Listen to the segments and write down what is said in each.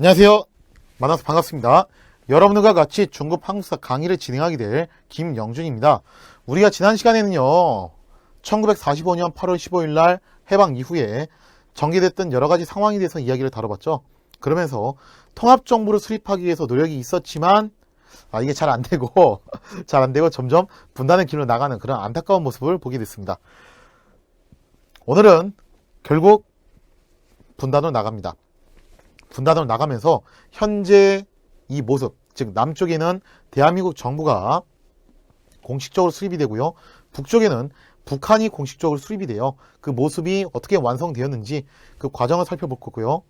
안녕하세요. 만나서 반갑습니다. 여러분들과 같이 중급 한국사 강의를 진행하게 될 김영준입니다. 우리가 지난 시간에는요, 1945년 8월 15일 날 해방 이후에 전개됐던 여러 가지 상황에 대해서 이야기를 다뤄봤죠. 그러면서 통합정부를 수립하기 위해서 노력이 있었지만 이게 잘 안되고 점점 분단의 길로 나가는 그런 안타까운 모습을 보게 됐습니다. 오늘은 결국 분단으로 나갑니다. 분단으로 나가면서 현재 이 모습, 즉 남쪽에는 대한민국 정부가 공식적으로 수립이 되고요, 북쪽에는 북한이 공식적으로 수립이 돼요. 그 모습이 어떻게 완성되었는지 그 과정을 살펴볼 거고요.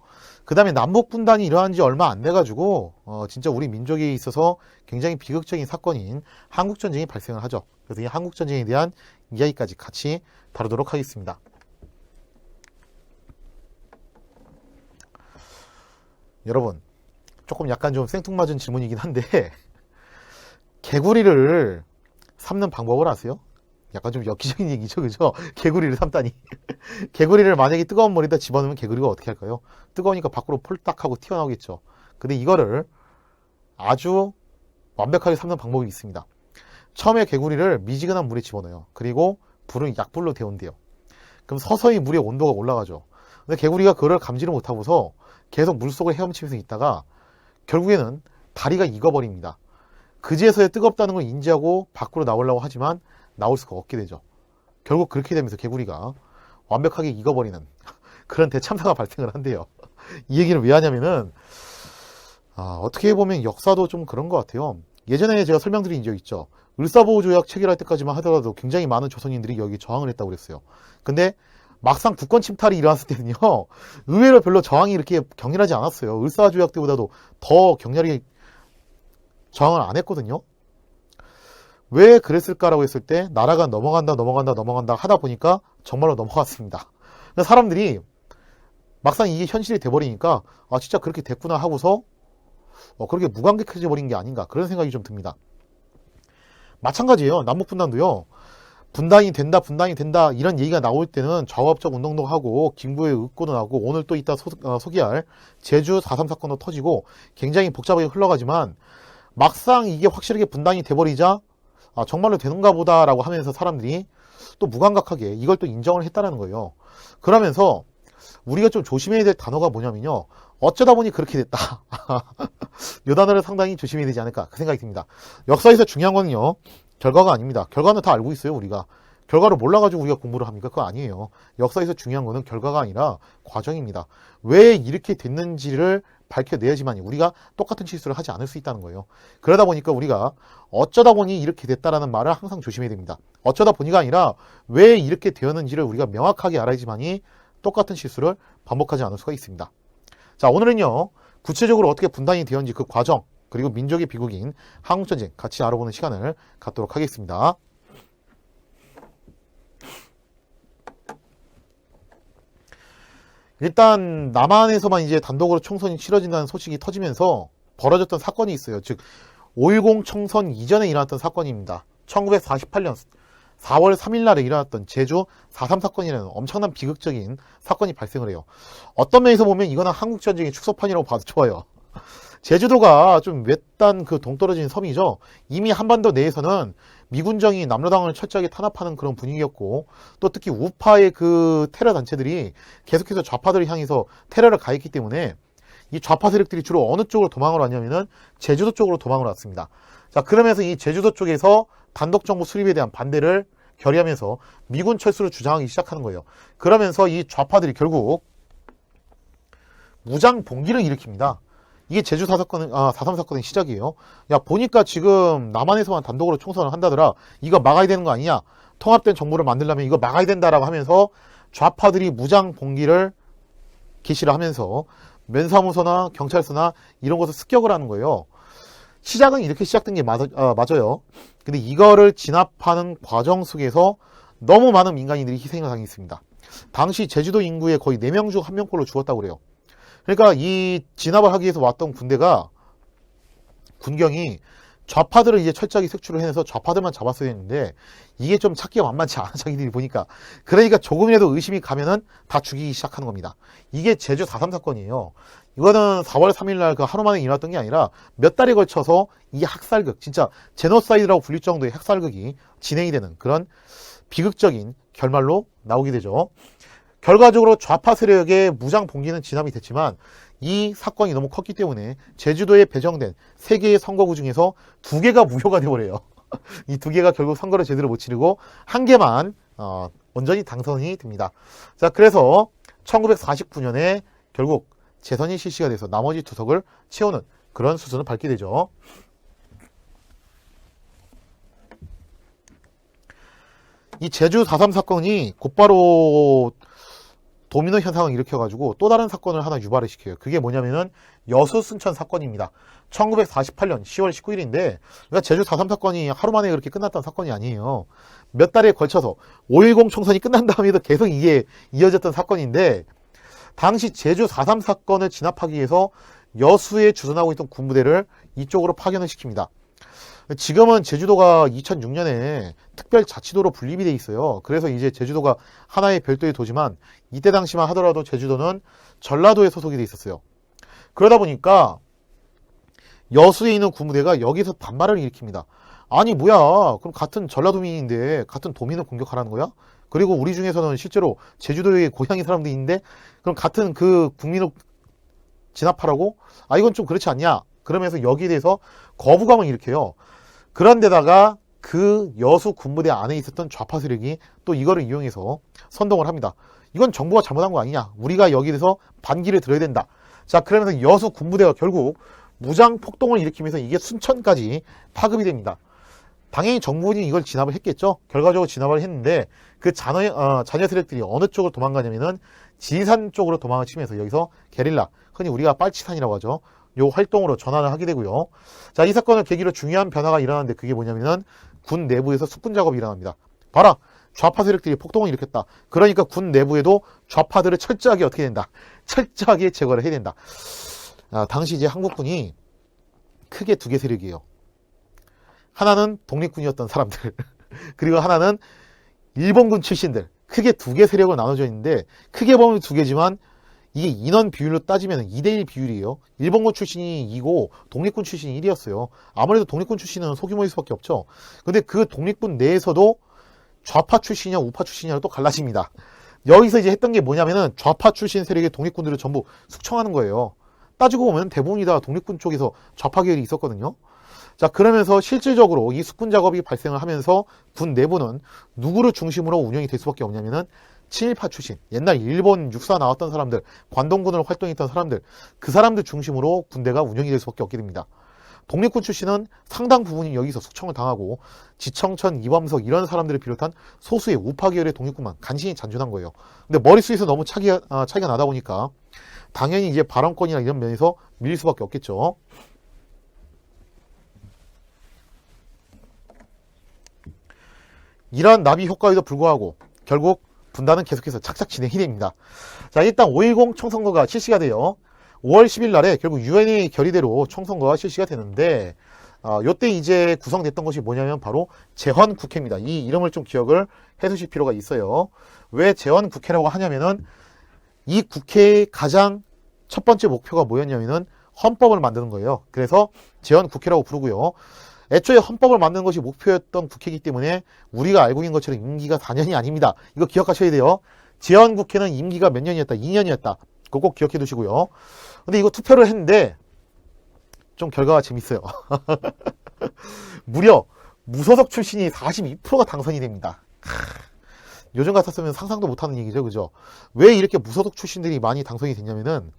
그 다음에 남북 분단이 일어난 지 얼마 안 돼가지고 진짜 우리 민족에 있어서 굉장히 비극적인 사건인 한국전쟁이 발생을 하죠. 그래서 이 한국전쟁에 대한 이야기까지 같이 다루도록 하겠습니다. 여러분, 조금 약간 좀 생뚱맞은 질문이긴 한데 개구리를 삶는 방법을 아세요? 약간 좀 엽기적인 얘기죠, 그죠? 개구리를 삶다니. 개구리를 만약에 뜨거운 물에다 집어넣으면 개구리가 어떻게 할까요? 뜨거우니까 밖으로 폴딱 하고 튀어나오겠죠. 근데 이거를 아주 완벽하게 삶는 방법이 있습니다. 처음에 개구리를 미지근한 물에 집어넣어요. 그리고 불은 약불로 데운대요. 그럼 서서히 물의 온도가 올라가죠. 근데 개구리가 그걸 감지를 못하고서 계속 물속을 헤엄치면서 있다가 결국에는 다리가 익어버립니다. 그제서야 뜨겁다는 걸 인지하고 밖으로 나오려고 하지만 나올 수가 없게 되죠. 결국 그렇게 되면서 개구리가 완벽하게 익어버리는 그런 대참사가 발생을 한대요. 이 얘기를 왜 하냐면은 어떻게 보면 역사도 좀 그런 것 같아요. 예전에 제가 설명드린 적 있죠. 을사보호조약 체결할 때까지만 하더라도 굉장히 많은 조선인들이 여기 저항을 했다고 그랬어요. 근데 막상 국권 침탈이 일어났을 때는요, 의외로 별로 저항이 이렇게 격렬하지 않았어요. 을사조약 때보다도 더 격렬히 저항을 안 했거든요. 왜 그랬을까라고 했을 때 나라가 넘어간다 하다 보니까 정말로 넘어갔습니다. 사람들이 막상 이게 현실이 돼버리니까 진짜 그렇게 됐구나 하고서 그렇게 무감각해져 버린 게 아닌가, 그런 생각이 좀 듭니다. 마찬가지예요. 남북분단도요, 분단이 된다 이런 얘기가 나올 때는 좌우합작 운동도 하고 김구의 의꼬도 나고 오늘 또 이따 소개할 제주 4.3 사건도 터지고 굉장히 복잡하게 흘러가지만 막상 이게 확실하게 분단이 돼버리자 정말로 되는가 보다 라고 하면서 사람들이 또 무감각하게 이걸 또 인정을 했다는 거예요. 그러면서 우리가 좀 조심해야 될 단어가 뭐냐면요, 어쩌다 보니 그렇게 됐다. 이 단어를 상당히 조심해야 되지 않을까, 그 생각이 듭니다. 역사에서 중요한 거는요, 결과가 아닙니다. 결과는 다 알고 있어요. 우리가 결과를 몰라가지고 우리가 공부를 합니까? 그거 아니에요. 역사에서 중요한 거는 결과가 아니라 과정입니다. 왜 이렇게 됐는지를 밝혀내야지만 우리가 똑같은 실수를 하지 않을 수 있다는 거예요. 그러다 보니까 우리가 어쩌다 보니 이렇게 됐다라는 말을 항상 조심해야 됩니다. 어쩌다 보니가 아니라 왜 이렇게 되었는지를 우리가 명확하게 알아야지만이 똑같은 실수를 반복하지 않을 수가 있습니다. 자, 오늘은요, 구체적으로 어떻게 분단이 되었는지 그 과정, 그리고 민족의 비극인 한국전쟁 같이 알아보는 시간을 갖도록 하겠습니다. 일단 남한에서만 이제 단독으로 총선이 치러진다는 소식이 터지면서 벌어졌던 사건이 있어요. 즉 5.10 총선 이전에 일어났던 사건입니다. 1948년 4월 3일 날에 일어났던 제주 4.3 사건이라는 엄청난 비극적인 사건이 발생을 해요. 어떤 면에서 보면 이거는 한국전쟁의 축소판이라고 봐도 좋아요. 제주도가 좀 외딴 그 동떨어진 섬이죠. 이미 한반도 내에서는 미군정이 남로당을 철저하게 탄압하는 그런 분위기였고, 또 특히 우파의 그 테러 단체들이 계속해서 좌파들을 향해서 테러를 가했기 때문에 이 좌파 세력들이 주로 어느 쪽으로 도망을 왔냐면은 제주도 쪽으로 도망을 왔습니다. 자, 그러면서 이 제주도 쪽에서 단독정부 수립에 대한 반대를 결의하면서 미군 철수를 주장하기 시작하는 거예요. 그러면서 이 좌파들이 결국 무장 봉기를 일으킵니다. 이게 제주 4.3 사건의 시작이에요. 야, 보니까 지금 남한에서만 단독으로 총선을 한다더라. 이거 막아야 되는 거 아니냐? 통합된 정부를 만들려면 이거 막아야 된다라고 하면서 좌파들이 무장 봉기를 개시를 하면서 면사무소나 경찰서나 이런 곳을 습격을 하는 거예요. 시작은 이렇게 시작된 게 맞아요. 근데 이거를 진압하는 과정 속에서 너무 많은 민간인들이 희생을 당했습니다. 당시 제주도 인구의 거의 4명 중 1명꼴로 죽었다고 그래요. 그러니까 이 진압을 하기 위해서 왔던 군대가, 군경이 좌파들을 이제 철저하게 색출을 해내서 좌파들만 잡았어야 했는데 이게 좀 찾기가 만만치 않아, 자기들이 보니까. 그러니까 조금이라도 의심이 가면은 다 죽이기 시작하는 겁니다. 이게 제주 4.3 사건이에요. 이거는 4월 3일날 그 하루 만에 일어났던 게 아니라 몇 달에 걸쳐서 이 학살극, 진짜 제노사이드라고 불릴 정도의 학살극이 진행이 되는 그런 비극적인 결말로 나오게 되죠. 결과적으로 좌파 세력의 무장 봉기는 진압이 됐지만 이 사건이 너무 컸기 때문에 제주도에 배정된 3개의 선거구 중에서 2개가 무효가 되어버려요. 이 2개가 결국 선거를 제대로 못 치르고 1개만 온전히 당선이 됩니다. 자, 그래서 1949년에 결국 재선이 실시가 돼서 나머지 2석을 채우는 그런 수순을 밟게 되죠. 이 제주 4.3 사건이 곧바로 도미노 현상을 일으켜가지고 또 다른 사건을 하나 유발을 시켜요. 그게 뭐냐면은 여수 순천 사건입니다. 1948년 10월 19일인데 그러니까 제주 4.3 사건이 하루 만에 그렇게 끝났던 사건이 아니에요. 몇 달에 걸쳐서 5.10 총선이 끝난 다음에도 계속 이게 이어졌던 사건인데 당시 제주 4.3 사건을 진압하기 위해서 여수에 주둔하고 있던 군부대를 이쪽으로 파견을 시킵니다. 지금은 제주도가 2006년에 특별자치도로 분립이 돼 있어요. 그래서 이제 제주도가 하나의 별도의 도지만 이때 당시만 하더라도 제주도는 전라도에 소속이 돼 있었어요. 그러다 보니까 여수에 있는 군부대가 여기서 반발을 일으킵니다. 아니 뭐야, 그럼 같은 전라도민인데 같은 도민을 공격하라는 거야? 그리고 우리 중에서는 실제로 제주도에 고향인 사람도 있는데 그럼 같은 그 국민을 진압하라고? 아, 이건 좀 그렇지 않냐? 그러면서 여기에 대해서 거부감을 일으켜요. 그런데다가 그 여수 군부대 안에 있었던 좌파 세력이 또 이거를 이용해서 선동을 합니다. 이건 정부가 잘못한 거 아니냐? 우리가 여기에 대해서 반기를 들어야 된다. 자, 그러면서 여수 군부대가 결국 무장 폭동을 일으키면서 이게 순천까지 파급이 됩니다. 당연히 정부군이 이걸 진압을 했겠죠. 결과적으로 진압을 했는데 그 자녀 세력들이 어느 쪽으로 도망가냐면은 지리산 쪽으로 도망을 치면서 여기서 게릴라, 흔히 우리가 빨치산이라고 하죠. 요 활동으로 전환을 하게 되고요. 자, 이 사건을 계기로 중요한 변화가 일어나는데 그게 뭐냐면은 군 내부에서 숙군 작업이 일어납니다. 봐라, 좌파 세력들이 폭동을 일으켰다. 그러니까 군 내부에도 좌파들을 철저하게 어떻게 된다? 철저하게 제거를 해야 된다. 당시 이제 한국군이 크게 2개 세력이에요. 하나는 독립군이었던 사람들 그리고 하나는 일본군 출신들, 크게 2개 세력을 나눠져 있는데 크게 보면 2개지만 이게 인원 비율로 따지면 2대1 비율이에요. 일본군 출신이 2고 독립군 출신이 1이었어요. 아무래도 독립군 출신은 소규모일 수밖에 없죠. 근데 그 독립군 내에서도 좌파 출신이냐 우파 출신이냐로 또 갈라집니다. 여기서 이제 했던 게 뭐냐면은 좌파 출신 세력의 독립군들을 전부 숙청하는 거예요. 따지고 보면 대부분이 다 독립군 쪽에서 좌파 계열이 있었거든요. 자, 그러면서 실질적으로 이 숙군 작업이 발생을 하면서 군 내부는 누구를 중심으로 운영이 될 수밖에 없냐면은 친일파 출신, 옛날 일본 육사 나왔던 사람들, 관동군으로 활동했던 사람들, 그 사람들 중심으로 군대가 운영이 될 수밖에 없게 됩니다. 독립군 출신은 상당 부분이 여기서 숙청을 당하고 지청천, 이범석 이런 사람들을 비롯한 소수의 우파 계열의 독립군만 간신히 잔존한 거예요. 근데 머릿수에서 너무 차이가 나다 보니까 당연히 이제 발언권이나 이런 면에서 밀릴 수밖에 없겠죠. 이러한 나비 효과에도 불구하고 결국 분단은 계속해서 착착 진행이 됩니다. 자, 일단 5.10 총선거가 실시가 돼요. 5월 10일 날에 결국 유엔의 결의대로 총선거가 실시가 되는데 요때 이제 구성됐던 것이 뭐냐면 바로 재헌국회입니다. 이 이름을 좀 기억을 해두실 필요가 있어요. 왜 재헌국회라고 하냐면은 이 국회의 가장 첫 번째 목표가 뭐였냐면은 헌법을 만드는 거예요. 그래서 재헌국회라고 부르고요. 애초에 헌법을 만드는 것이 목표였던 국회이기 때문에 우리가 알고 있는 것처럼 임기가 4년이 아닙니다. 이거 기억하셔야 돼요. 재헌국회는 임기가 몇 년이었다? 2년이었다. 그거 꼭 기억해 두시고요. 근데 이거 투표를 했는데 좀 결과가 재밌어요. 무려 무소속 출신이 42%가 당선이 됩니다. 요즘 같았으면 상상도 못하는 얘기죠. 그죠? 왜 이렇게 무소속 출신들이 많이 당선이 됐냐면은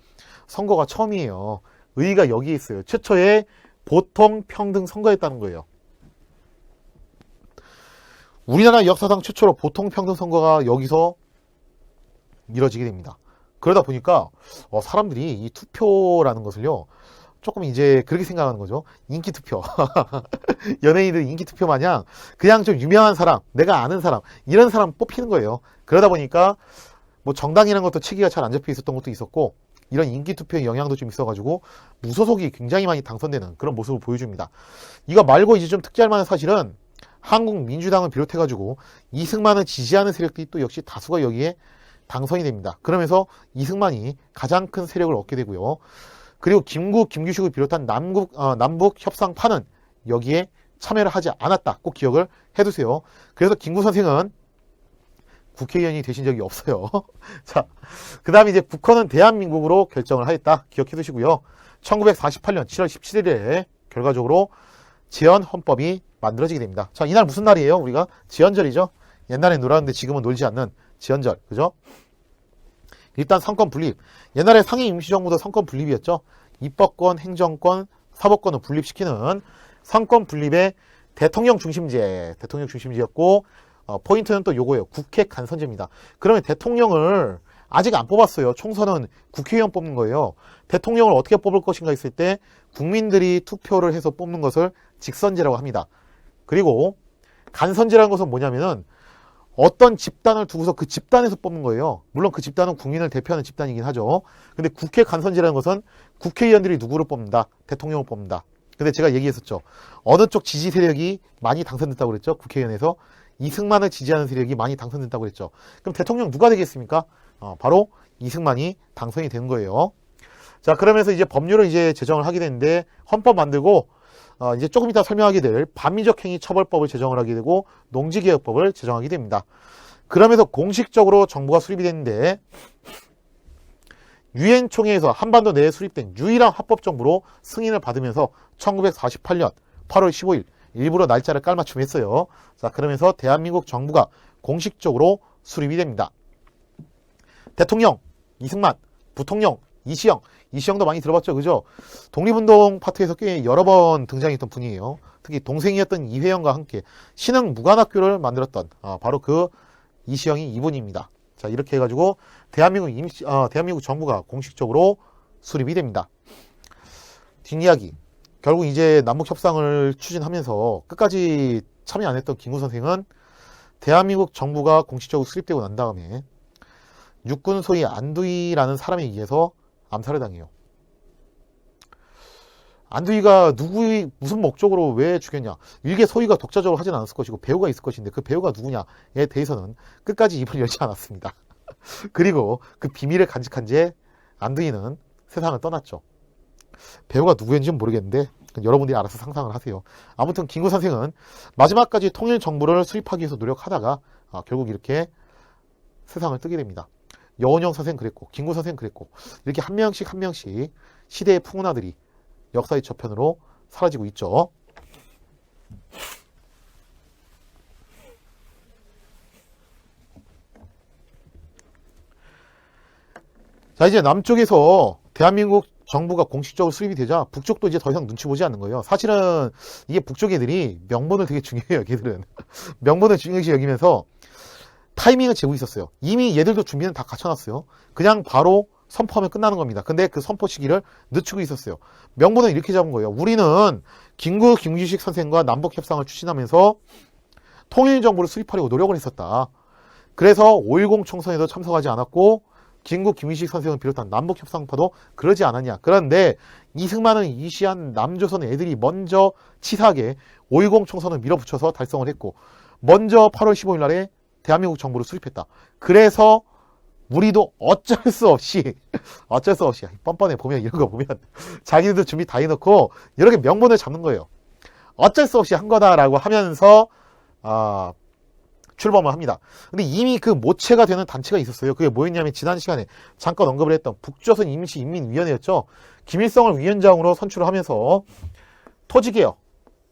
선거가 처음이에요. 의의가 여기에 있어요. 최초의 보통 평등 선거였다는 거예요. 우리나라 역사상 최초로 보통 평등 선거가 여기서 이뤄지게 됩니다. 그러다 보니까 사람들이 이 투표라는 것을요 조금 이제 그렇게 생각하는 거죠. 인기 투표. 연예인들 인기 투표 마냥 그냥 좀 유명한 사람, 내가 아는 사람 이런 사람 뽑히는 거예요. 그러다 보니까 뭐 정당이라는 것도 체계가 잘 안 잡혀 있었던 것도 있었고 이런 인기 투표의 영향도 좀 있어가지고 무소속이 굉장히 많이 당선되는 그런 모습을 보여줍니다. 이거 말고 이제 좀 특지할 만한 사실은 한국민주당을 비롯해가지고 이승만을 지지하는 세력들이 또 역시 다수가 여기에 당선이 됩니다. 그러면서 이승만이 가장 큰 세력을 얻게 되고요. 그리고 김구, 김규식을 비롯한 남북 협상파는 여기에 참여를 하지 않았다. 꼭 기억을 해두세요. 그래서 김구 선생은 국회의원이 되신 적이 없어요. 자, 그 다음에 이제 국헌은 대한민국으로 결정을 하였다. 기억해 두시고요. 1948년 7월 17일에 결과적으로 제헌헌법이 만들어지게 됩니다. 자, 이날 무슨 날이에요? 우리가 제헌절이죠. 옛날에 놀았는데 지금은 놀지 않는 제헌절. 그죠? 일단 상권 분립. 옛날에 상임 임시정부도 상권 분립이었죠. 입법권, 행정권, 사법권을 분립시키는 상권 분립의 대통령 중심제였고, 포인트는 또 요거예요. 국회 간선제입니다. 그러면 대통령을 아직 안 뽑았어요. 총선은 국회의원 뽑는 거예요. 대통령을 어떻게 뽑을 것인가 했을 때 국민들이 투표를 해서 뽑는 것을 직선제라고 합니다. 그리고 간선제라는 것은 뭐냐면은 어떤 집단을 두고서 그 집단에서 뽑는 거예요. 물론 그 집단은 국민을 대표하는 집단이긴 하죠. 근데 국회 간선제라는 것은 국회의원들이 누구를 뽑는다? 대통령을 뽑는다. 근데 제가 얘기했었죠. 어느 쪽 지지 세력이 많이 당선됐다고 그랬죠? 국회의원에서. 이승만을 지지하는 세력이 많이 당선됐다고 그랬죠. 그럼 대통령 누가 되겠습니까? 바로 이승만이 당선이 되는 거예요. 자, 그러면서 이제 법률을 이제 제정을 하게 되는데 헌법 만들고 이제 조금 이따 설명하게 될 반민족 행위 처벌법을 제정을 하게 되고 농지개혁법을 제정하게 됩니다. 그러면서 공식적으로 정부가 수립이 됐는데 유엔 총회에서 한반도 내에 수립된 유일한 합법정부로 승인을 받으면서 1948년 8월 15일 일부러 날짜를 깔맞춤했어요. 자, 그러면서 대한민국 정부가 공식적으로 수립이 됩니다. 대통령 이승만, 부통령 이시영도 많이 들어봤죠, 그죠? 독립운동 파트에서 꽤 여러 번 등장했던 분이에요. 특히 동생이었던 이회영과 함께 신흥 무관학교를 만들었던 바로 그 이시영이 이분입니다. 자, 이렇게 해가지고 대한민국 정부가 공식적으로 수립이 됩니다. 뒷이야기. 결국 이제 남북협상을 추진하면서 끝까지 참여 안 했던 김구 선생은 대한민국 정부가 공식적으로 수립되고 난 다음에 육군 소위 안두희라는 사람에 의해서 암살을 당해요. 안두희가 무슨 목적으로 왜 죽였냐. 일개 소위가 독자적으로 하진 않았을 것이고 배우가 있을 것인데 그 배우가 누구냐에 대해서는 끝까지 입을 열지 않았습니다. 그리고 그 비밀을 간직한 채 안두희는 세상을 떠났죠. 배우가 누구였는지는 모르겠는데 여러분들이 알아서 상상을 하세요. 아무튼 김구 선생은 마지막까지 통일정부를 수립하기 위해서 노력하다가 결국 이렇게 세상을 뜨게 됩니다. 여원영 선생 그랬고 김구 선생 그랬고 이렇게 한 명씩 시대의 풍운아들이 역사의 저편으로 사라지고 있죠. 자, 이제 남쪽에서 대한민국 정부가 공식적으로 수립이 되자 북쪽도 이제 더 이상 눈치 보지 않는 거예요. 사실은 이게 북쪽 애들이 명분을 되게 중요해요. 걔들은 명분을 중요시 여기면서 타이밍을 재고 있었어요. 이미 얘들도 준비는 다 갖춰놨어요. 그냥 바로 선포하면 끝나는 겁니다. 근데 그 선포 시기를 늦추고 있었어요. 명분은 이렇게 잡은 거예요. 우리는 김규식 선생과 남북협상을 추진하면서 통일정부를 수립하려고 노력을 했었다. 그래서 5.10 총선에도 참석하지 않았고 김규식 선생을 비롯한 남북협상파도 그러지 않았냐. 그런데 이승만은 이시한 남조선 애들이 먼저 치사하게 5.10 총선을 밀어붙여서 달성을 했고 먼저 8월 15일 날에 대한민국 정부를 수립했다. 그래서 우리도 어쩔 수 없이 뻔뻔해 보면 이런 거 보면 자기들도 준비 다 해놓고 이렇게 명분을 잡는 거예요. 어쩔 수 없이 한 거다라고 하면서 출범을 합니다. 근데 이미 그 모체가 되는 단체가 있었어요. 그게 뭐였냐면 지난 시간에 잠깐 언급을 했던 북조선 임시인민위원회였죠. 김일성을 위원장으로 선출을 하면서 토지개혁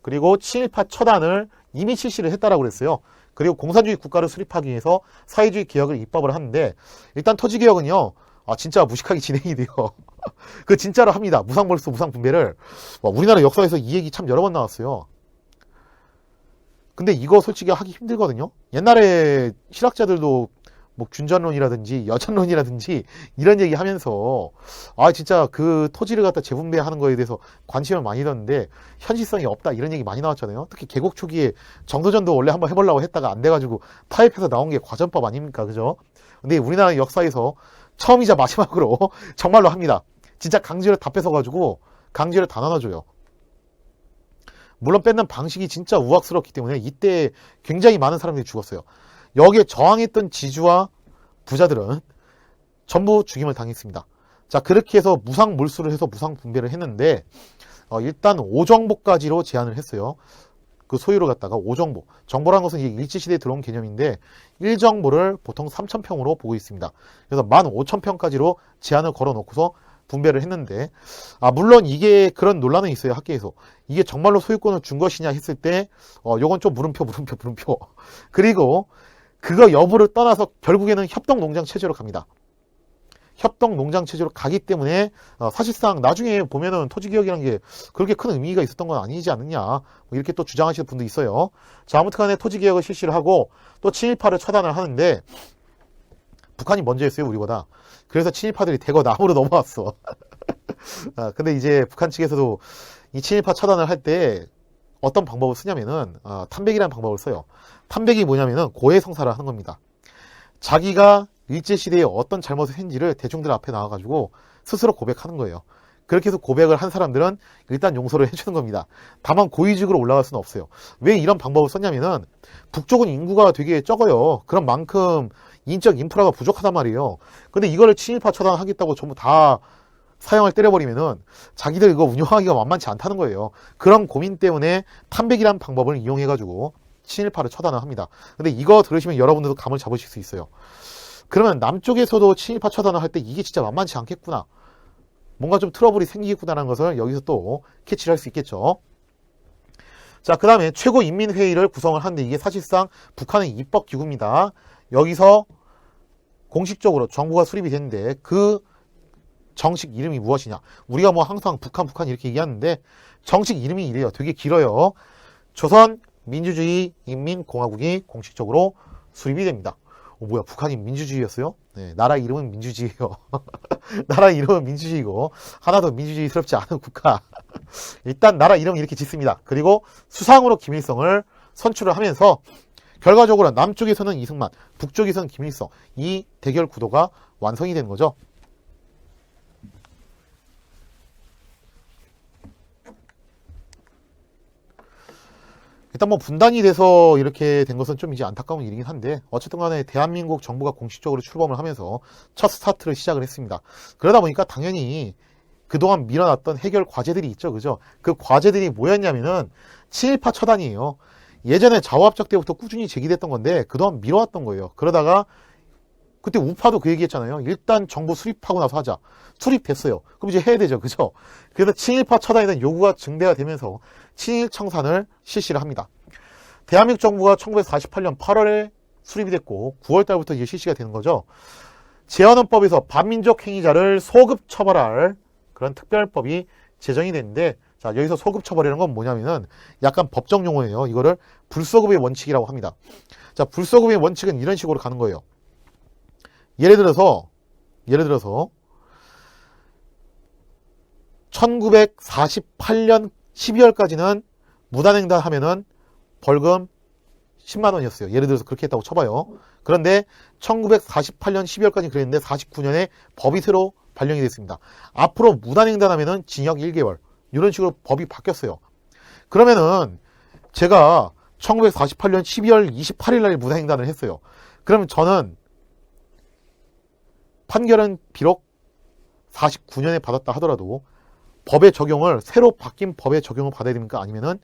그리고 친일파 처단을 이미 실시를 했다라고 그랬어요. 그리고 공산주의 국가를 수립하기 위해서 사회주의 개혁을 입법을 하는데 일단 토지개혁은요. 진짜 무식하게 진행이 돼요. 그 진짜로 합니다. 무상벌소 무상분배를. 우리나라 역사에서 이 얘기 참 여러 번 나왔어요. 근데 이거 솔직히 하기 힘들거든요. 옛날에 실학자들도 뭐 균전론이라든지 여전론이라든지 이런 얘기 하면서 진짜 그 토지를 갖다 재분배하는 거에 대해서 관심을 많이 뒀는데 현실성이 없다 이런 얘기 많이 나왔잖아요. 특히 개국 초기에 정도전도 원래 한번 해보려고 했다가 안 돼가지고 타협해서 나온 게 과전법 아닙니까? 그죠? 근데 우리나라 역사에서 처음이자 마지막으로 정말로 합니다. 진짜 강제로 다 뺏어가지고 강제로 다 나눠줘요. 물론 뺏는 방식이 진짜 우악스럽기 때문에 이때 굉장히 많은 사람들이 죽었어요. 여기에 저항했던 지주와 부자들은 전부 죽임을 당했습니다. 자, 그렇게 해서 무상 몰수를 해서 무상 분배를 했는데 일단 5정보까지로 제한을 했어요. 그 소유를 갖다가 5정보. 정보란 것은 이제 일제시대에 들어온 개념인데 1정보를 보통 3,000평으로 보고 있습니다. 그래서 15,000평까지로 제한을 걸어놓고서 분배를 했는데 물론 이게 그런 논란은 있어요. 학계에서. 이게 정말로 소유권을 준 것이냐 했을 때 요건 좀 물음표. 그리고 그거 여부를 떠나서 결국에는 협동농장 체제로 갑니다. 협동농장 체제로 가기 때문에 사실상 나중에 보면은 토지개혁이라는 게 그렇게 큰 의미가 있었던 건 아니지 않느냐 뭐 이렇게 또 주장하시는 분도 있어요. 자, 아무튼 간에 토지개혁을 실시를 하고 또 친일파를 처단을 하는데 북한이 먼저 했어요, 우리보다. 그래서 친일파들이 대거 남으로 넘어왔어. 근데 이제 북한 측에서도 이 친일파 처단을 할 때 어떤 방법을 쓰냐면은 탐백이라는 방법을 써요. 탐백이 뭐냐면은 고해성사를 하는 겁니다. 자기가 일제시대에 어떤 잘못을 했는지를 대중들 앞에 나와가지고 스스로 고백하는 거예요. 그렇게 해서 고백을 한 사람들은 일단 용서를 해주는 겁니다. 다만 고위직으로 올라갈 수는 없어요. 왜 이런 방법을 썼냐면은 북쪽은 인구가 되게 적어요. 그런 만큼 인적 인프라가 부족하단 말이에요. 근데 이거를 친일파 처단하겠다고 전부 다 사형을 때려버리면은 자기들 이거 운영하기가 만만치 않다는 거예요. 그런 고민 때문에 탐백이라는 방법을 이용해가지고 친일파를 처단을 합니다. 근데 이거 들으시면 여러분들도 감을 잡으실 수 있어요. 그러면 남쪽에서도 친일파 처단을 할 때 이게 진짜 만만치 않겠구나. 뭔가 좀 트러블이 생기겠구나라는 것을 여기서 또 캐치를 할 수 있겠죠. 자, 그 다음에 최고인민회의를 구성을 하는데 이게 사실상 북한의 입법기구입니다. 여기서 공식적으로 정부가 수립이 됐는데 그 정식 이름이 무엇이냐. 우리가 뭐 항상 북한 이렇게 얘기하는데 정식 이름이 이래요. 되게 길어요. 조선민주주의인민공화국이 공식적으로 수립이 됩니다. 뭐야, 북한이 민주주의였어요? 네, 나라 이름은 민주주의예요. 나라 이름은 민주주의고 하나도 민주주의스럽지 않은 국가. 일단 나라 이름 이렇게 짓습니다. 그리고 수상으로 김일성을 선출을 하면서 결과적으로 남쪽에서는 이승만, 북쪽에서는 김일성, 이 대결 구도가 완성이 되는 거죠. 일단 뭐 분단이 돼서 이렇게 된 것은 좀 이제 안타까운 일이긴 한데 어쨌든 간에 대한민국 정부가 공식적으로 출범을 하면서 첫 스타트를 시작을 했습니다. 그러다 보니까 당연히 그동안 밀어놨던 해결 과제들이 있죠. 그죠? 그 과제들이 뭐였냐면은 친일파 처단이에요. 예전에 좌우합작 때부터 꾸준히 제기됐던 건데 그동안 미뤄왔던 거예요. 그러다가 그때 우파도 그 얘기했잖아요. 일단 정부 수립하고 나서 하자. 수립됐어요. 그럼 이제 해야 되죠. 그죠? 그래서 친일파 처단에 대한 요구가 증대가 되면서 친일청산을 실시를 합니다. 대한민국 정부가 1948년 8월에 수립이 됐고 9월 달부터 이제 실시가 되는 거죠. 재헌헌법에서 반민족 행위자를 소급 처벌할 그런 특별법이 제정이 됐는데 자, 여기서 소급 처벌이라는 건 뭐냐면은 약간 법정 용어예요. 이거를 불소급의 원칙이라고 합니다. 자, 불소급의 원칙은 이런 식으로 가는 거예요. 예를 들어서 1948년 12월까지는 무단횡단 하면은 벌금 10만 원이었어요. 예를 들어서 그렇게 했다고 쳐봐요. 그런데 1948년 12월까지 그랬는데 49년에 법이 새로 발령이 됐습니다. 앞으로 무단횡단 하면은 징역 1개월. 이런 식으로 법이 바뀌었어요. 그러면은 제가 1948년 12월 28일 날 무단횡단을 했어요. 그러면 저는 판결은 비록 49년에 받았다 하더라도 법의 적용을 새로 바뀐 법의 적용을 받아야 됩니까? 아니면은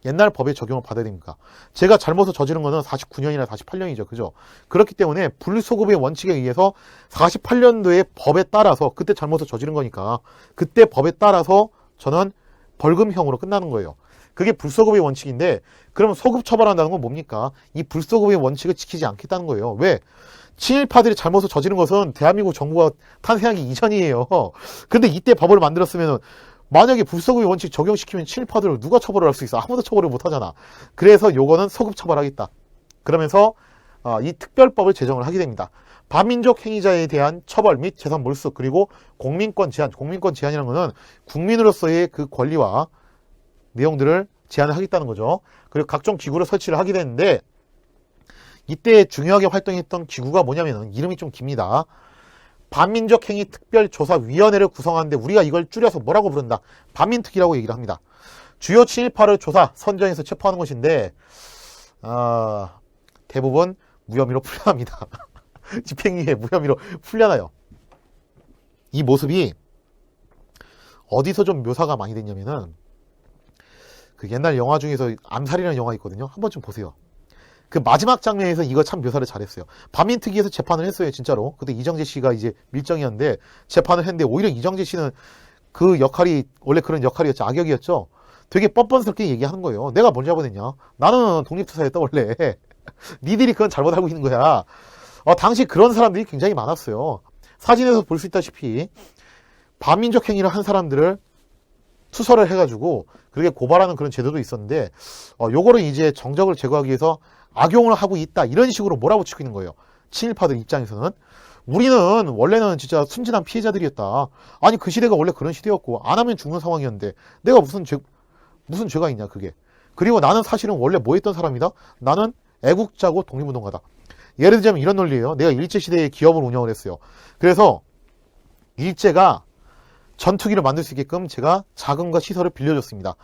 옛날 법의 적용을 받아야 됩니까? 제가 잘못을 저지른 거는 49년이나 48년이죠. 그죠? 그렇기 때문에 불소급의 원칙에 의해서 48년도의 법에 따라서 그때 잘못을 저지른 거니까 그때 법에 따라서 저는 벌금형으로 끝나는 거예요. 그게 불소급의 원칙인데 그러면 소급 처벌한다는 건 뭡니까? 이 불소급의 원칙을 지키지 않겠다는 거예요. 왜? 친일파들이 잘못을 저지른 것은 대한민국 정부가 탄생하기 이전이에요. 근데 이때 법을 만들었으면 만약에 불소급의 원칙 적용시키면 친일파들을 누가 처벌을 할 수 있어? 아무도 처벌을 못 하잖아. 그래서 요거는 소급 처벌하겠다. 그러면서 이 특별법을 제정을 하게 됩니다. 반민족 행위자에 대한 처벌 및 재산 몰수 그리고 공민권 제한. 공민권 제한이라는 것은 국민으로서의 그 권리와 내용들을 제한을 하겠다는 거죠. 그리고 각종 기구를 설치를 하게 되는데 이때 중요하게 활동했던 기구가 뭐냐면 이름이 좀 깁니다. 반민족 행위 특별조사위원회를 구성하는데 우리가 이걸 줄여서 뭐라고 부른다? 반민특위라고 얘기를 합니다. 주요 친일파를 조사, 선정해서 체포하는 것인데 대부분 무혐의로 풀려납니다. 집행유예 무혐의로 풀려나요. 이 모습이 어디서 좀 묘사가 많이 됐냐면은 그 옛날 영화 중에서 암살이라는 영화 있거든요. 한번 좀 보세요. 그 마지막 장면에서 이거 참 묘사를 잘했어요. 반민특위에서 재판을 했어요, 진짜로. 그때 이정재 씨가 이제 밀정이었는데 재판을 했는데 오히려 이정재 씨는 그 역할이 원래 그런 역할이었죠. 악역이었죠. 되게 뻔뻔스럽게 얘기하는 거예요. 내가 뭘 잘못했냐? 나는 독립투사였다 원래. 니들이 그건 잘못 알고 있는 거야. 당시 그런 사람들이 굉장히 많았어요. 사진에서 볼 수 있다시피 반민족 행위를 한 사람들을 투서를 해가지고 그렇게 고발하는 그런 제도도 있었는데 요거를 이제 정적을 제거하기 위해서 악용을 하고 있다 이런 식으로 몰아붙이고 있는 거예요. 친일파들 입장에서는. 우리는 원래는 진짜 순진한 피해자들이었다. 아니 그 시대가 원래 그런 시대였고 안 하면 죽는 상황이었는데 내가 무슨 죄가 있냐 그게. 그리고 나는 사실은 원래 뭐 했던 사람이다. 나는 애국자고 독립운동가다. 예를 들자면 이런 논리예요. 내가 일제시대에 기업을 운영을 했어요. 그래서 일제가 전투기를 만들 수 있게끔 제가 자금과 시설을 빌려줬습니다.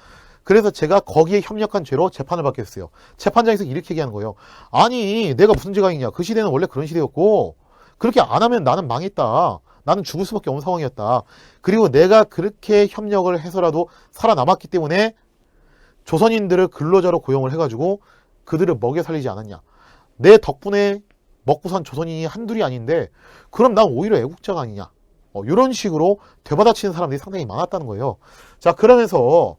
그래서 제가 거기에 협력한 죄로 재판을 받게 됐어요. 재판장에서 이렇게 얘기하는 거예요. 아니 내가 무슨 죄가 있냐. 그 시대는 원래 그런 시대였고 그렇게 안 하면 나는 망했다. 나는 죽을 수밖에 없는 상황이었다. 그리고 내가 그렇게 협력을 해서라도 살아남았기 때문에 조선인들을 근로자로 고용을 해가지고 그들을 먹여 살리지 않았냐. 내 덕분에 먹고 산 조선인이 한둘이 아닌데 그럼 난 오히려 애국자가 아니냐. 이런 식으로 되받아치는 사람들이 상당히 많았다는 거예요. 자, 그러면서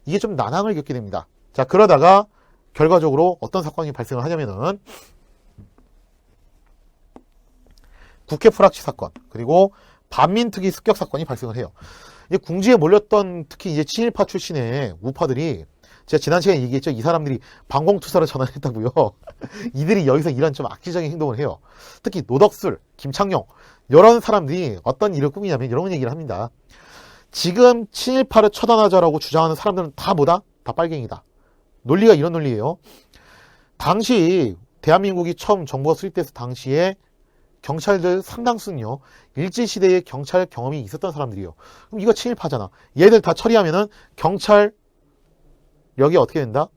이게 좀 난항을 겪게 됩니다. 자, 그러다가 결과적으로 어떤 사건이 발생을 하냐면은 국회 불합치 사건, 그리고 반민특위 습격 사건이 발생을 해요. 이제 궁지에 몰렸던 특히 이제 친일파 출신의 우파들이 제가 지난 시간에 얘기했죠. 이 사람들이 방공투사를 전환했다고요. 이들이 여기서 이런 좀 악질적인 행동을 해요. 특히 노덕술, 김창룡 이런 사람들이 어떤 일을 꾸미냐면 이런 얘기를 합니다. 지금 친일파를 처단하자라고 주장하는 사람들은 다 뭐다? 다 빨갱이다. 논리가 이런 논리예요. 당시 대한민국이 처음 정부가 수립돼서 당시에 경찰들 상당수는요. 일제시대의 경찰 경험이 있었던 사람들이에요. 그럼 이거 친일파잖아. 얘들 다 처리하면은 경찰 여기 어떻게 된다?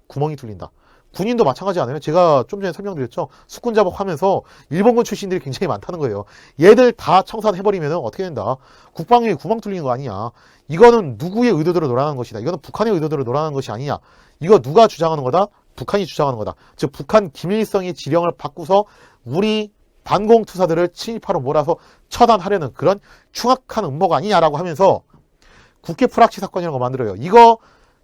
구멍이 뚫린다. 군인도 마찬가지 않아요? 제가 좀 전에 설명드렸죠? 수군 작업하면서 일본군 출신들이 굉장히 많다는 거예요. 얘들 다 청산해버리면 어떻게 된다? 국방위에 구멍 뚫리는 거 아니냐? 이거는 누구의 의도대로 놀아나는 것이다. 이거는 북한의 의도대로 놀아나는 것이 아니냐? 이거 누가 주장하는 거다? 북한이 주장하는 거다. 즉 북한 김일성의 지령을 바꾸서 우리 반공투사들을 친일파로 몰아서 처단하려는 그런 흉악한 음모가 아니냐라고 하면서 국회 불합치 사건이라는 거 만들어요. 이거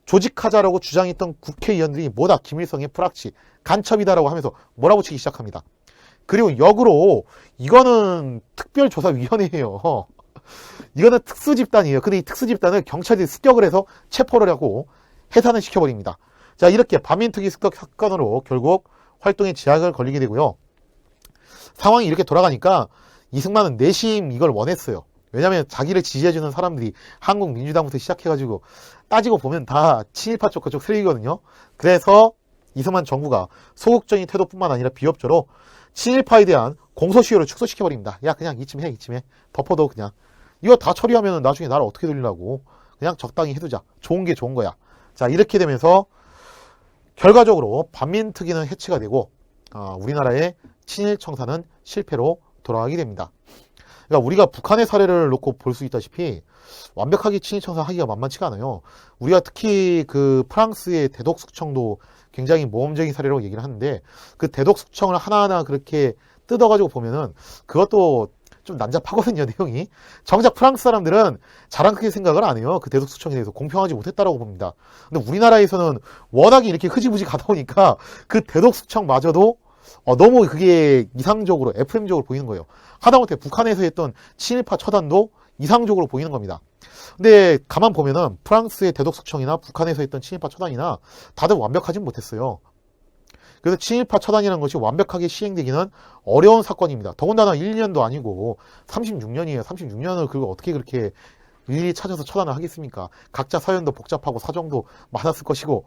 조직하자라고 주장했던 국회의원들이 뭐다? 김일성의 불합치, 간첩이다라고 하면서 몰아붙이기 시작합니다. 그리고 역으로 이거는 특별조사위원회예요. 이거는 특수집단이에요. 근데 이 특수집단을 경찰들이 습격을 해서 체포를 하고 해산을 시켜버립니다. 자, 이렇게 반민특위 습격 사건으로 결국 활동에 제약을 걸리게 되고요. 상황이 이렇게 돌아가니까 이승만은 내심 이걸 원했어요. 왜냐면 자기를 지지해주는 사람들이 한국민주당부터 시작해가지고 따지고 보면 다 친일파 쪽 그쪽 세력이거든요. 그래서 이승만 정부가 소극적인 태도뿐만 아니라 비협조로 친일파에 대한 공소시효를 축소시켜버립니다. 야 그냥 이쯤 해 이쯤 해. 덮어도 그냥. 이거 다 처리하면 나중에 나라 어떻게 돌리려고. 그냥 적당히 해두자. 좋은 게 좋은 거야. 자 이렇게 되면서 결과적으로 반민특위는 해체가 되고 우리나라의 친일 청산은 실패로 돌아가게 됩니다. 그러니까 우리가 북한의 사례를 놓고 볼 수 있다시피 완벽하게 친일 청산하기가 만만치가 않아요. 우리가 특히 그 프랑스의 대독숙청도 굉장히 모험적인 사례라고 얘기를 하는데 그 대독숙청을 하나하나 그렇게 뜯어가지고 보면은 그것도 좀 난잡하거든요, 내용이. 정작 프랑스 사람들은 자랑크게 생각을 안 해요. 그 대독숙청에 대해서 공평하지 못했다라고 봅니다. 근데 우리나라에서는 워낙에 이렇게 흐지부지 가다 보니까 그 대독숙청마저도 너무 그게 이상적으로 FM적으로 보이는 거예요. 하다못해 북한에서 했던 친일파 처단도 이상적으로 보이는 겁니다. 근데 가만 보면은 프랑스의 대독숙청이나 북한에서 했던 친일파 처단이나 다들 완벽하진 못했어요. 그래서 친일파 처단이라는 것이 완벽하게 시행되기는 어려운 사건입니다. 더군다나 1년도 아니고 36년이에요. 36년을 그리고 어떻게 그렇게 일일이 찾아서 처단을 하겠습니까? 각자 사연도 복잡하고 사정도 많았을 것이고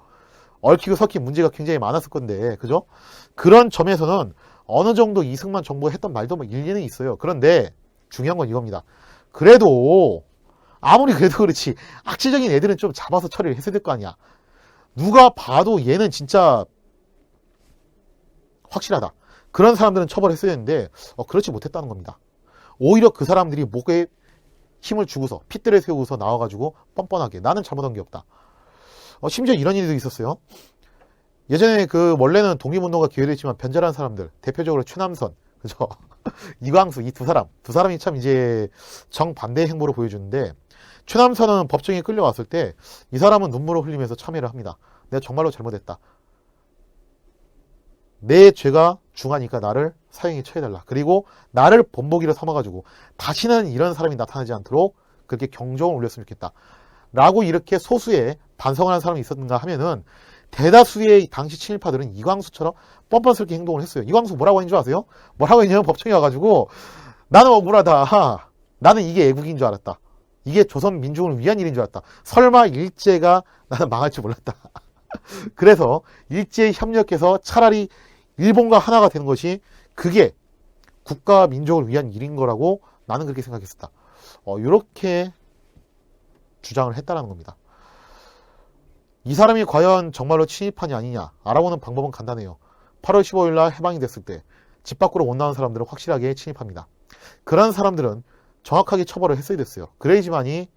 얽히고 섞인 문제가 굉장히 많았을 건데, 그죠? 그런 점에서는 어느 정도 이승만 정부가 했던 말도 뭐 일리는 있어요. 그런데 중요한 건 이겁니다. 그래도 아무리 그래도 그렇지 악질적인 애들은 좀 잡아서 처리를 했어야 될 거 아니야. 누가 봐도 얘는 진짜 확실하다. 그런 사람들은 처벌했어야 했는데 그렇지 못했다는 겁니다. 오히려 그 사람들이 목에 힘을 주고서 핏대를 세우고서 나와가지고 뻔뻔하게 나는 잘못한 게 없다. 심지어 이런 일도 있었어요. 예전에 그 원래는 독립운동가 기회됐지만 변절한 사람들, 대표적으로 최남선, 그죠? 이광수, 이 두 사람이 참 이제 정반대의 행보를 보여주는데, 최남선은 법정에 끌려왔을 때 이 사람은 눈물을 흘리면서 참여를 합니다. 내가 정말로 잘못했다. 내 죄가 중하니까 나를 사형에 처해달라. 그리고 나를 본보기로 삼아가지고 다시는 이런 사람이 나타나지 않도록 그렇게 경종을 울렸으면 좋겠다. 라고 이렇게 소수의 반성을 한 사람이 있었는가 하면은 대다수의 당시 친일파들은 이광수처럼 뻔뻔스럽게 행동을 했어요. 이광수 뭐라고 했는 줄 아세요? 뭐라고 했냐면 법정에 와가지고 나는 억울하다. 나는 이게 애국인 줄 알았다. 이게 조선 민중을 위한 일인 줄 알았다. 설마 일제가 나는 망할 줄 몰랐다. 그래서 일제에 협력해서 차라리 일본과 하나가 되는 것이 그게 국가와 민족을 위한 일인 거라고 나는 그렇게 생각했었다. 이렇게 주장을 했다는 겁니다. 이 사람이 과연 정말로 친일파냐 아니냐 알아보는 방법은 간단해요. 8월 15일 날 해방이 됐을 때 집 밖으로 못 나온 사람들은 확실하게 친일파입니다. 그런 사람들은 정확하게 처벌을 했어야 됐어요. 그래야지만이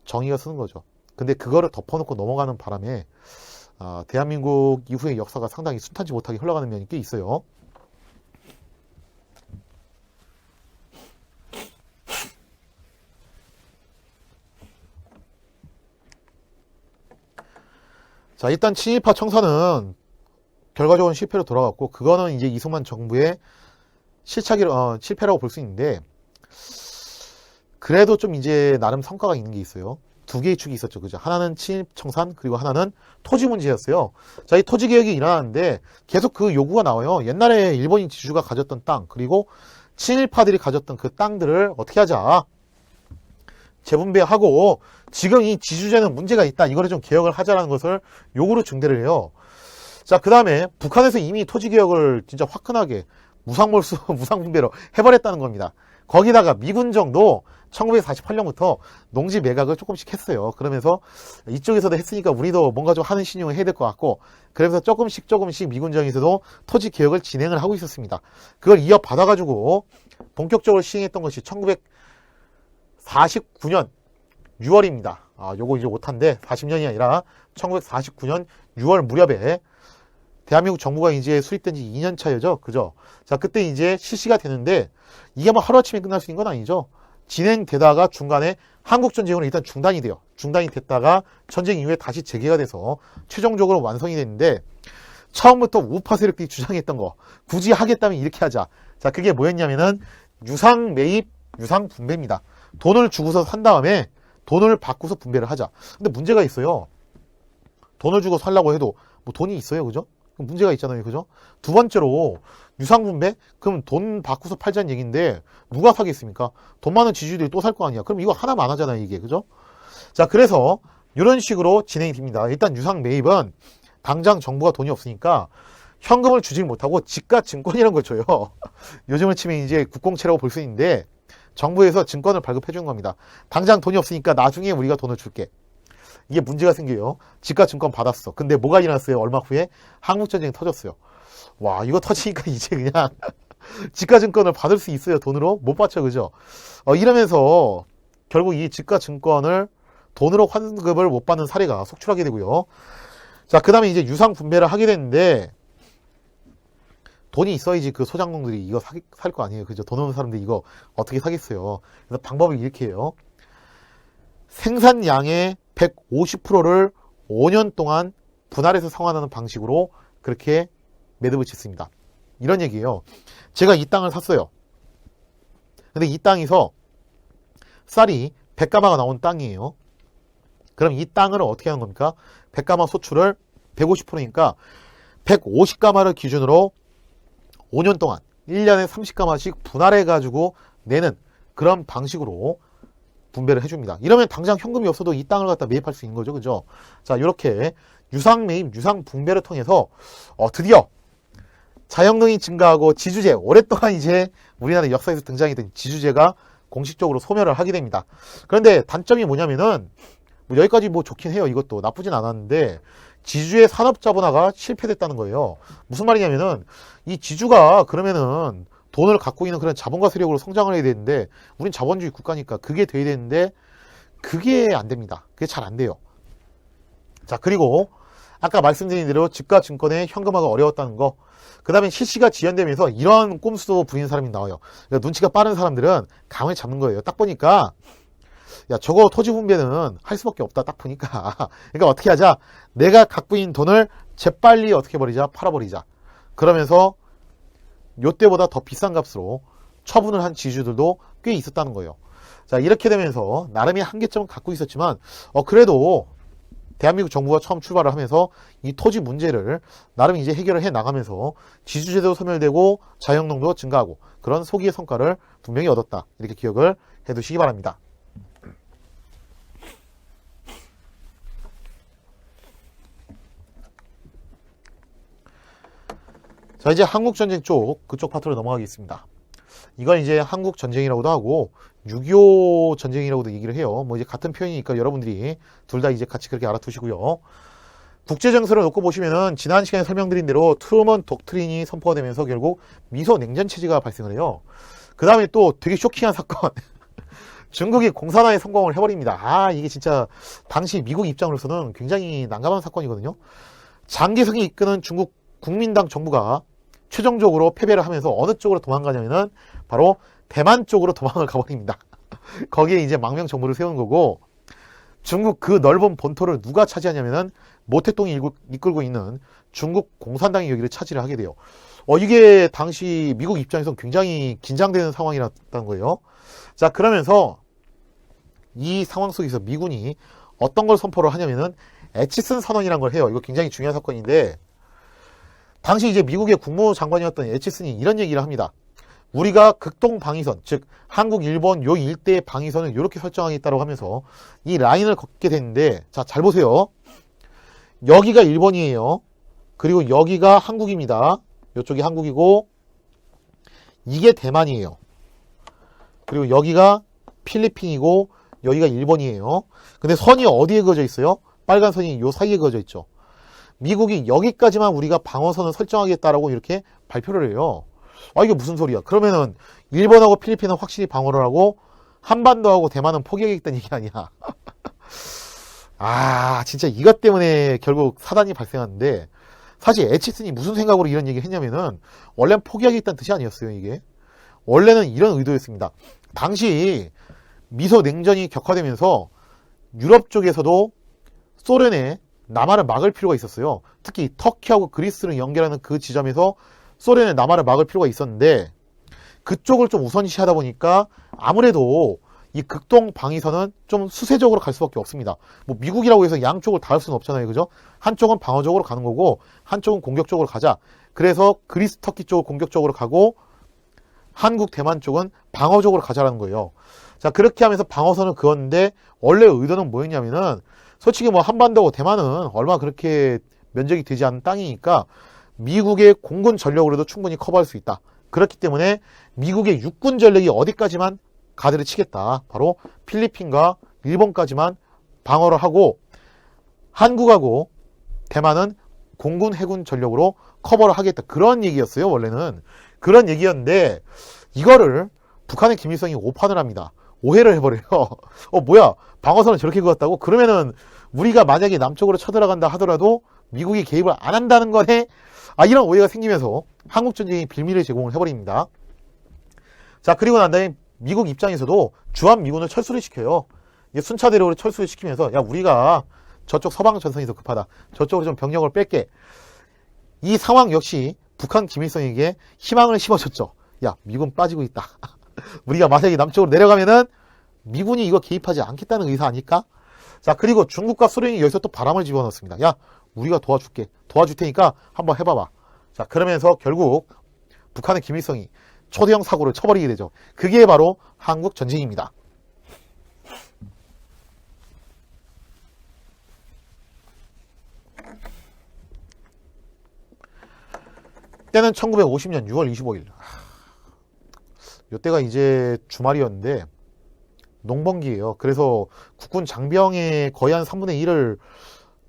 정의가 서는 거죠. 근데 그거를 덮어놓고 넘어가는 바람에 대한민국 이후의 역사가 상당히 순탄치 못하게 흘러가는 면이 꽤 있어요. 자, 일단 친일파 청산은 결과적으로 실패로 돌아갔고, 그거는 이제 이승만 정부의 실패라고 볼 수 있는데, 그래도 좀 이제 나름 성과가 있는 게 있어요. 두 개의 축이 있었죠. 그죠? 하나는 친일 청산, 그리고 하나는 토지 문제였어요. 자, 이 토지 개혁이 일어나는데 계속 그 요구가 나와요. 옛날에 일본인 지주가 가졌던 땅, 그리고 친일파들이 가졌던 그 땅들을 어떻게 하자. 재분배하고, 지금 이 지주제는 문제가 있다. 이거를 좀 개혁을 하자라는 것을 요구로 중대를 해요. 자, 그 다음에 북한에서 이미 토지 개혁을 진짜 화끈하게 무상몰수, 무상분배로 해버렸다는 겁니다. 거기다가 미군정도 1948년부터 농지 매각을 조금씩 했어요. 그러면서 이쪽에서도 했으니까 우리도 뭔가 좀 하는 신용을 해야 될 것 같고, 그래서 조금씩 미군정에서도 토지 개혁을 진행을 하고 있었습니다. 그걸 이어받아가지고 본격적으로 시행했던 것이 1949년 6월입니다. 요거 이제 오타인데 40년이 아니라 1949년 6월 무렵에 대한민국 정부가 이제 수립된 지 2년 차여죠. 그죠? 자, 그때 이제 실시가 되는데 이게 뭐 하루아침에 끝날 수 있는 건 아니죠. 진행되다가 중간에 한국전쟁으로 일단 중단이 돼요. 중단이 됐다가 전쟁 이후에 다시 재개가 돼서 최종적으로 완성이 됐는데, 처음부터 우파 세력들이 주장했던 거, 굳이 하겠다면 이렇게 하자. 자, 그게 뭐였냐면은 유상 매입, 유상 분배입니다. 돈을 주고서 산 다음에 돈을 받고서 분배를 하자. 근데 문제가 있어요. 돈을 주고 살라고 해도 뭐 돈이 있어요. 그죠? 문제가 있잖아요. 그죠? 두 번째로 유상분배? 그럼 돈 받고서 팔자는 얘기인데 누가 사겠습니까? 돈 많은 지주들이 또 살 거 아니야. 그럼 이거 하나만 하잖아요. 이게. 그죠? 자, 그래서 이런 식으로 진행이 됩니다. 일단 유상 매입은 당장 정부가 돈이 없으니까 현금을 주지 못하고 지가 증권이라는 걸 줘요. 요즘을 치면 이제 국공채라고 볼 수 있는데 정부에서 증권을 발급해 준 겁니다. 당장 돈이 없으니까 나중에 우리가 돈을 줄게. 이게 문제가 생겨요. 지가 증권 받았어. 근데 뭐가 일어났어요? 얼마 후에 한국전쟁이 터졌어요. 와, 이거 터지니까 이제 그냥 지가 증권을 받을 수 있어요. 돈으로? 못 받죠. 그죠? 이러면서 결국 이 지가 증권을 돈으로 환급을 못 받는 사례가 속출하게 되고요. 자, 그 다음에 이제 유상 분배를 하게 됐는데, 돈이 있어야지 그 소장농들이 이거 살 거 아니에요. 그죠? 돈 없는 사람들이 이거 어떻게 사겠어요. 그래서 방법을 이렇게 해요. 생산량의 150%를 5년 동안 분할해서 상환하는 방식으로 그렇게 매듭을 짓습니다. 이런 얘기예요. 제가 이 땅을 샀어요. 근데 이 땅에서 쌀이 100가마가 나온 땅이에요. 그럼 이 땅을 어떻게 하는 겁니까? 100가마 소출을 150%니까 150가마를 기준으로 5년 동안 1년에 30가마씩 분할해가지고 내는 그런 방식으로 분배를 해줍니다. 이러면 당장 현금이 없어도 이 땅을 갖다 매입할 수 있는 거죠. 그죠? 자, 이렇게 유상 매입, 유상 분배를 통해서 드디어 자영농이 증가하고 지주제, 오랫동안 이제 우리나라 역사에서 등장했던 지주제가 공식적으로 소멸을 하게 됩니다. 그런데 단점이 뭐냐면은 뭐 여기까지 뭐 좋긴 해요. 이것도 나쁘진 않았는데 지주의 산업자본화가 실패됐다는 거예요. 무슨 말이냐면은 이 지주가 그러면은 돈을 갖고 있는 그런 자본과 세력으로 성장을 해야 되는데 우린 자본주의 국가니까 그게 돼야 되는데 그게 안 됩니다. 그게 잘 안 돼요. 자, 그리고 아까 말씀드린 대로 집과 증권의 현금화가 어려웠다는 거, 그 다음에 실시가 지연되면서 이런 꼼수도 부리는 사람이 나와요. 그러니까 눈치가 빠른 사람들은 감을 잡는 거예요. 딱 보니까 야, 저거 토지 분배는 할 수밖에 없다. 딱 보니까 그러니까 어떻게 하자, 내가 갖고 있는 돈을 재빨리 어떻게 버리자, 팔아버리자. 그러면서 요때보다 더 비싼 값으로 처분을 한 지주들도 꽤 있었다는 거예요. 자, 이렇게 되면서 나름의 한계점은 갖고 있었지만 그래도 대한민국 정부가 처음 출발을 하면서 이 토지 문제를 나름 이제 해결을 해 나가면서 지주제도 소멸되고 자영농도 증가하고 그런 소기의 성과를 분명히 얻었다. 이렇게 기억을 해두시기 바랍니다. 자, 이제 한국전쟁 그쪽 파트로 넘어가겠습니다. 이건 이제 한국전쟁이라고도 하고 6.25 전쟁이라고도 얘기를 해요. 뭐 이제 같은 표현이니까 여러분들이 둘 다 이제 같이 그렇게 알아두시고요. 국제정세를 놓고 보시면은 지난 시간에 설명드린 대로 트루먼 독트린이 선포가 되면서 결국 미소 냉전 체제가 발생을 해요. 그 다음에 또 되게 쇼킹한 사건. 중국이 공산화에 성공을 해버립니다. 이게 진짜 당시 미국 입장으로서는 굉장히 난감한 사건이거든요. 장기성이 이끄는 중국 국민당 정부가 최종적으로 패배를 하면서 어느 쪽으로 도망가냐면은 바로 대만 쪽으로 도망을 가버립니다. 거기에 이제 망명 정부를 세우는 거고, 중국 그 넓은 본토를 누가 차지하냐면은 모택동이 이끌고 있는 중국 공산당이 여기를 차지를 하게 돼요. 이게 당시 미국 입장에서는 굉장히 긴장되는 상황이었다는 거예요. 자, 그러면서 이 상황 속에서 미군이 어떤 걸 선포를 하냐면은 에치슨 선언이라는 걸 해요. 이거 굉장히 중요한 사건인데, 당시 이제 미국의 국무장관이었던 에치슨이 이런 얘기를 합니다. 우리가 극동 방위선, 즉 한국, 일본 요 일대의 방위선을 이렇게 설정하겠다고 하면서 이 라인을 걷게 됐는데, 자, 잘 보세요. 여기가 일본이에요. 그리고 여기가 한국입니다. 이쪽이 한국이고 이게 대만이에요. 그리고 여기가 필리핀이고 여기가 일본이에요. 근데 선이 어디에 그어져 있어요? 빨간 선이 요 사이에 그어져 있죠. 미국이 여기까지만 우리가 방어선을 설정하겠다라고 이렇게 발표를 해요. 이게 무슨 소리야? 그러면은 일본하고 필리핀은 확실히 방어를 하고 한반도하고 대만은 포기하겠다는 얘기 아니야. 진짜 이것 때문에 결국 사단이 발생하는데, 사실 에치슨이 무슨 생각으로 이런 얘기를 했냐면은 원래는 포기하겠다는 뜻이 아니었어요. 이게 원래는 이런 의도였습니다. 당시 미소 냉전이 격화되면서 유럽 쪽에서도 소련의 남하를 막을 필요가 있었어요. 특히 터키하고 그리스를 연결하는 그 지점에서 소련의 남하를 막을 필요가 있었는데, 그쪽을 좀 우선시하다 보니까 아무래도 이 극동 방위선은 좀 수세적으로 갈 수밖에 없습니다. 뭐 미국이라고 해서 양쪽을 다 할 수는 없잖아요. 그죠? 한쪽은 방어적으로 가는 거고 한쪽은 공격적으로 가자. 그래서 그리스 터키 쪽을 공격적으로 가고 한국 대만 쪽은 방어적으로 가자라는 거예요. 자, 그렇게 하면서 방어선을 그었는데, 원래 의도는 뭐였냐면은 솔직히 뭐 한반도고 대만은 얼마 그렇게 면적이 되지 않은 땅이니까 미국의 공군 전력으로도 충분히 커버할 수 있다. 그렇기 때문에 미국의 육군 전력이 어디까지만 가드를 치겠다. 바로 필리핀과 일본까지만 방어를 하고 한국하고 대만은 공군 해군 전력으로 커버를 하겠다. 그런 얘기였어요. 원래는 그런 얘기였는데 이거를 북한의 김일성이 오판을 합니다. 오해를 해버려요. 뭐야, 방어선을 저렇게 그었다고? 그러면은 우리가 만약에 남쪽으로 쳐들어간다 하더라도 미국이 개입을 안 한다는 거네? 이런 오해가 생기면서 한국전쟁이 빌미를 제공을 해버립니다. 자, 그리고 난 다음에 미국 입장에서도 주한미군을 철수를 시켜요. 이제 순차대로를 철수를 시키면서, 야, 우리가 저쪽 서방 전선에서 급하다. 저쪽으로 좀 병력을 뺄게. 이 상황 역시 북한 김일성에게 희망을 심어줬죠. 야, 미군 빠지고 있다. 우리가 만약에 남쪽으로 내려가면은 미군이 이거 개입하지 않겠다는 의사 아닐까? 자, 그리고 중국과 소련이 여기서 또 바람을 집어넣습니다. 야, 우리가 도와줄게. 도와줄 테니까 한번 해봐봐. 자, 그러면서 결국 북한의 김일성이 초대형 사고를 쳐버리게 되죠. 그게 바로 한국 전쟁입니다. 때는 1950년 6월 25일. 이때가 이제 주말이었는데 농번기예요. 그래서 국군 장병의 거의 한 3분의 1을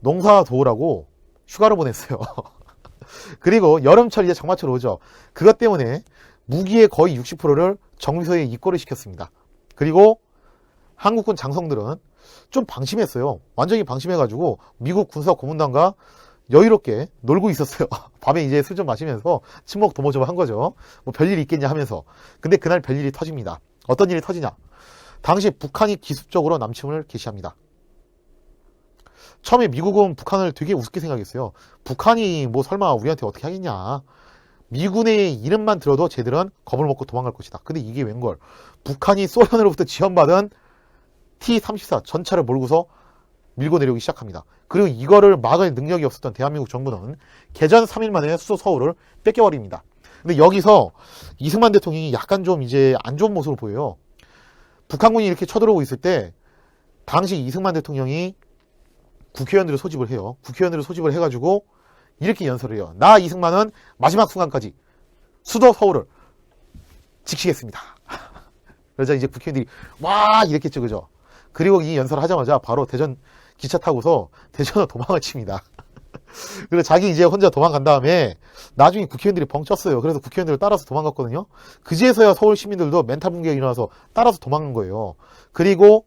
농사 도우라고 휴가를 보냈어요. 그리고 여름철 이제 장마철 오죠. 그것 때문에 무기의 거의 60%를 정비소에 입고를 시켰습니다. 그리고 한국군 장성들은 좀 방심했어요. 완전히 방심해가지고 미국 군사 고문단과 여유롭게 놀고 있었어요. 밤에 이제 술 좀 마시면서 친목 도모좀 한 거죠. 뭐 별일이 있겠냐 하면서. 근데 그날 별일이 터집니다. 어떤 일이 터지냐? 당시 북한이 기습적으로 남침을 개시합니다. 처음에 미국은 북한을 되게 우습게 생각했어요. 북한이 뭐 설마 우리한테 어떻게 하겠냐. 미군의 이름만 들어도 쟤들은 겁을 먹고 도망갈 것이다. 근데 이게 웬걸. 북한이 소련으로부터 지원받은 T-34 전차를 몰고서 밀고 내려오기 시작합니다. 그리고 이거를 막을 능력이 없었던 대한민국 정부는 개전 3일 만에 수도 서울을 뺏겨버립니다. 근데 여기서 이승만 대통령이 약간 좀 이제 안 좋은 모습을 보여요. 북한군이 이렇게 쳐들어오고 있을 때 당시 이승만 대통령이 국회의원들을 소집을 해요. 국회의원들을 소집을 해가지고 이렇게 연설을 해요. 나 이승만은 마지막 순간까지 수도 서울을 지키겠습니다. 그러자 이제 국회의원들이 와 이랬겠죠, 그죠? 그리고 이 연설을 하자마자 바로 대전 기차 타고서 대전으로 도망을 칩니다. 그래서 자기 이제 혼자 도망간 다음에 나중에 국회의원들이 벙쪘어요. 그래서 국회의원들을 따라서 도망갔거든요. 그제서야 서울 시민들도 멘탈 붕괴가 일어나서 따라서 도망간 거예요. 그리고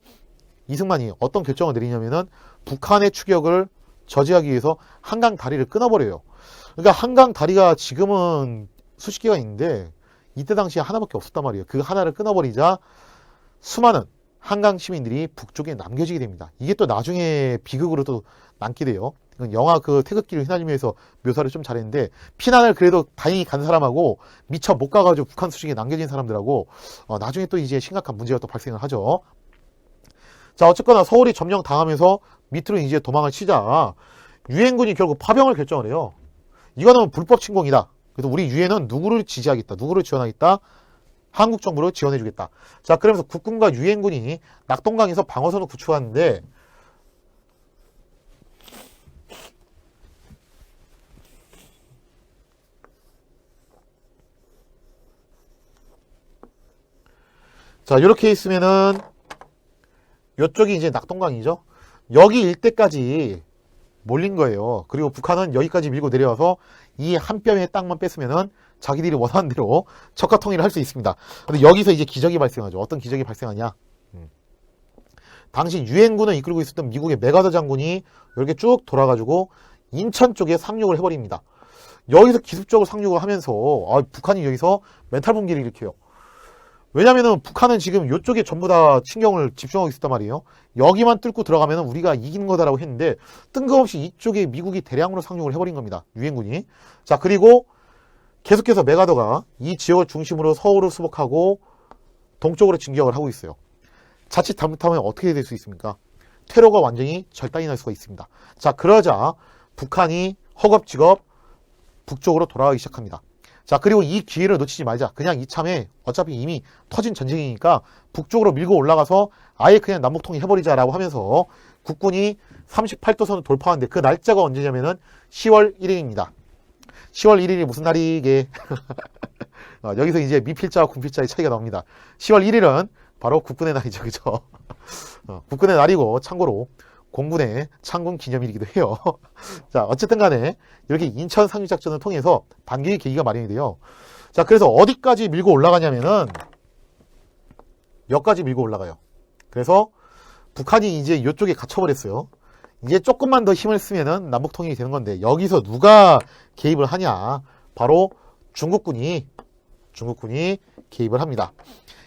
이승만이 어떤 결정을 내리냐면은 북한의 추격을 저지하기 위해서 한강 다리를 끊어버려요. 그러니까 한강 다리가 지금은 수십 개가 있는데 이때 당시에 하나밖에 없었단 말이에요. 그 하나를 끊어버리자 수많은 한강 시민들이 북쪽에 남겨지게 됩니다. 이게 또 나중에 비극으로 또 남게 돼요. 영화 그 태극기를 휘날리면서 묘사를 좀 잘했는데 피난을 그래도 다행히 간 사람하고 미처 못 가가지고 북한 수직에 남겨진 사람들하고 나중에 또 이제 심각한 문제가 또 발생을 하죠. 자, 어쨌거나 서울이 점령당하면서 밑으로 이제 도망을 치자 유엔군이 결국 파병을 결정을 해요. 이거는 불법 침공이다. 그래서 우리 유엔은 누구를 지지하겠다, 누구를 지원하겠다, 한국 정부를 지원해주겠다. 자, 그러면서 국군과 유엔군이 낙동강에서 방어선을 구축하는데 자, 이렇게 있으면은 이쪽이 이제 낙동강이죠. 여기 일대까지 몰린 거예요. 그리고 북한은 여기까지 밀고 내려와서 이 한 뼘의 땅만 뺐으면은 자기들이 원하는 대로 적화 통일을 할 수 있습니다. 근데 여기서 이제 기적이 발생하죠. 어떤 기적이 발생하냐? 당시 유엔군을 이끌고 있었던 미국의 메가더 장군이 이렇게 쭉 돌아가지고 인천 쪽에 상륙을 해버립니다. 여기서 기습적으로 상륙을 하면서 북한이 여기서 멘탈 붕괴를 일으켜요. 왜냐면은 북한은 지금 이쪽에 전부 다 신경을 집중하고 있었단 말이에요. 여기만 뚫고 들어가면 우리가 이기는 거다라고 했는데 뜬금없이 이쪽에 미국이 대량으로 상륙을 해버린 겁니다. 유엔군이. 자, 그리고 계속해서 메가더가 이 지역을 중심으로 서울을 수복하고 동쪽으로 진격을 하고 있어요. 자칫 잘못하면 어떻게 될 수 있습니까? 테러가 완전히 절단이 날 수가 있습니다. 자, 그러자 북한이 허겁지겁 북쪽으로 돌아가기 시작합니다. 자, 그리고 이 기회를 놓치지 말자. 그냥 이참에 어차피 이미 터진 전쟁이니까 북쪽으로 밀고 올라가서 아예 그냥 남북통일 해버리자라고 하면서 국군이 38도선을 돌파하는데 그 날짜가 언제냐면은 10월 1일입니다. 10월 1일이 무슨 날이게? 여기서 이제 미필자와 군필자의 차이가 나옵니다. 10월 1일은 바로 국군의 날이죠. 그죠? 국군의 날이고 참고로 공군의 창군 기념일이기도 해요. 자, 어쨌든 간에 이렇게 인천 상륙작전을 통해서 반격의 계기가 마련이 돼요. 자, 그래서 어디까지 밀고 올라가냐면은 여기까지 밀고 올라가요. 그래서 북한이 이제 이쪽에 갇혀버렸어요. 이제 조금만 더 힘을 쓰면은 남북 통일이 되는 건데 여기서 누가 개입을 하냐? 바로 중국군이 개입을 합니다.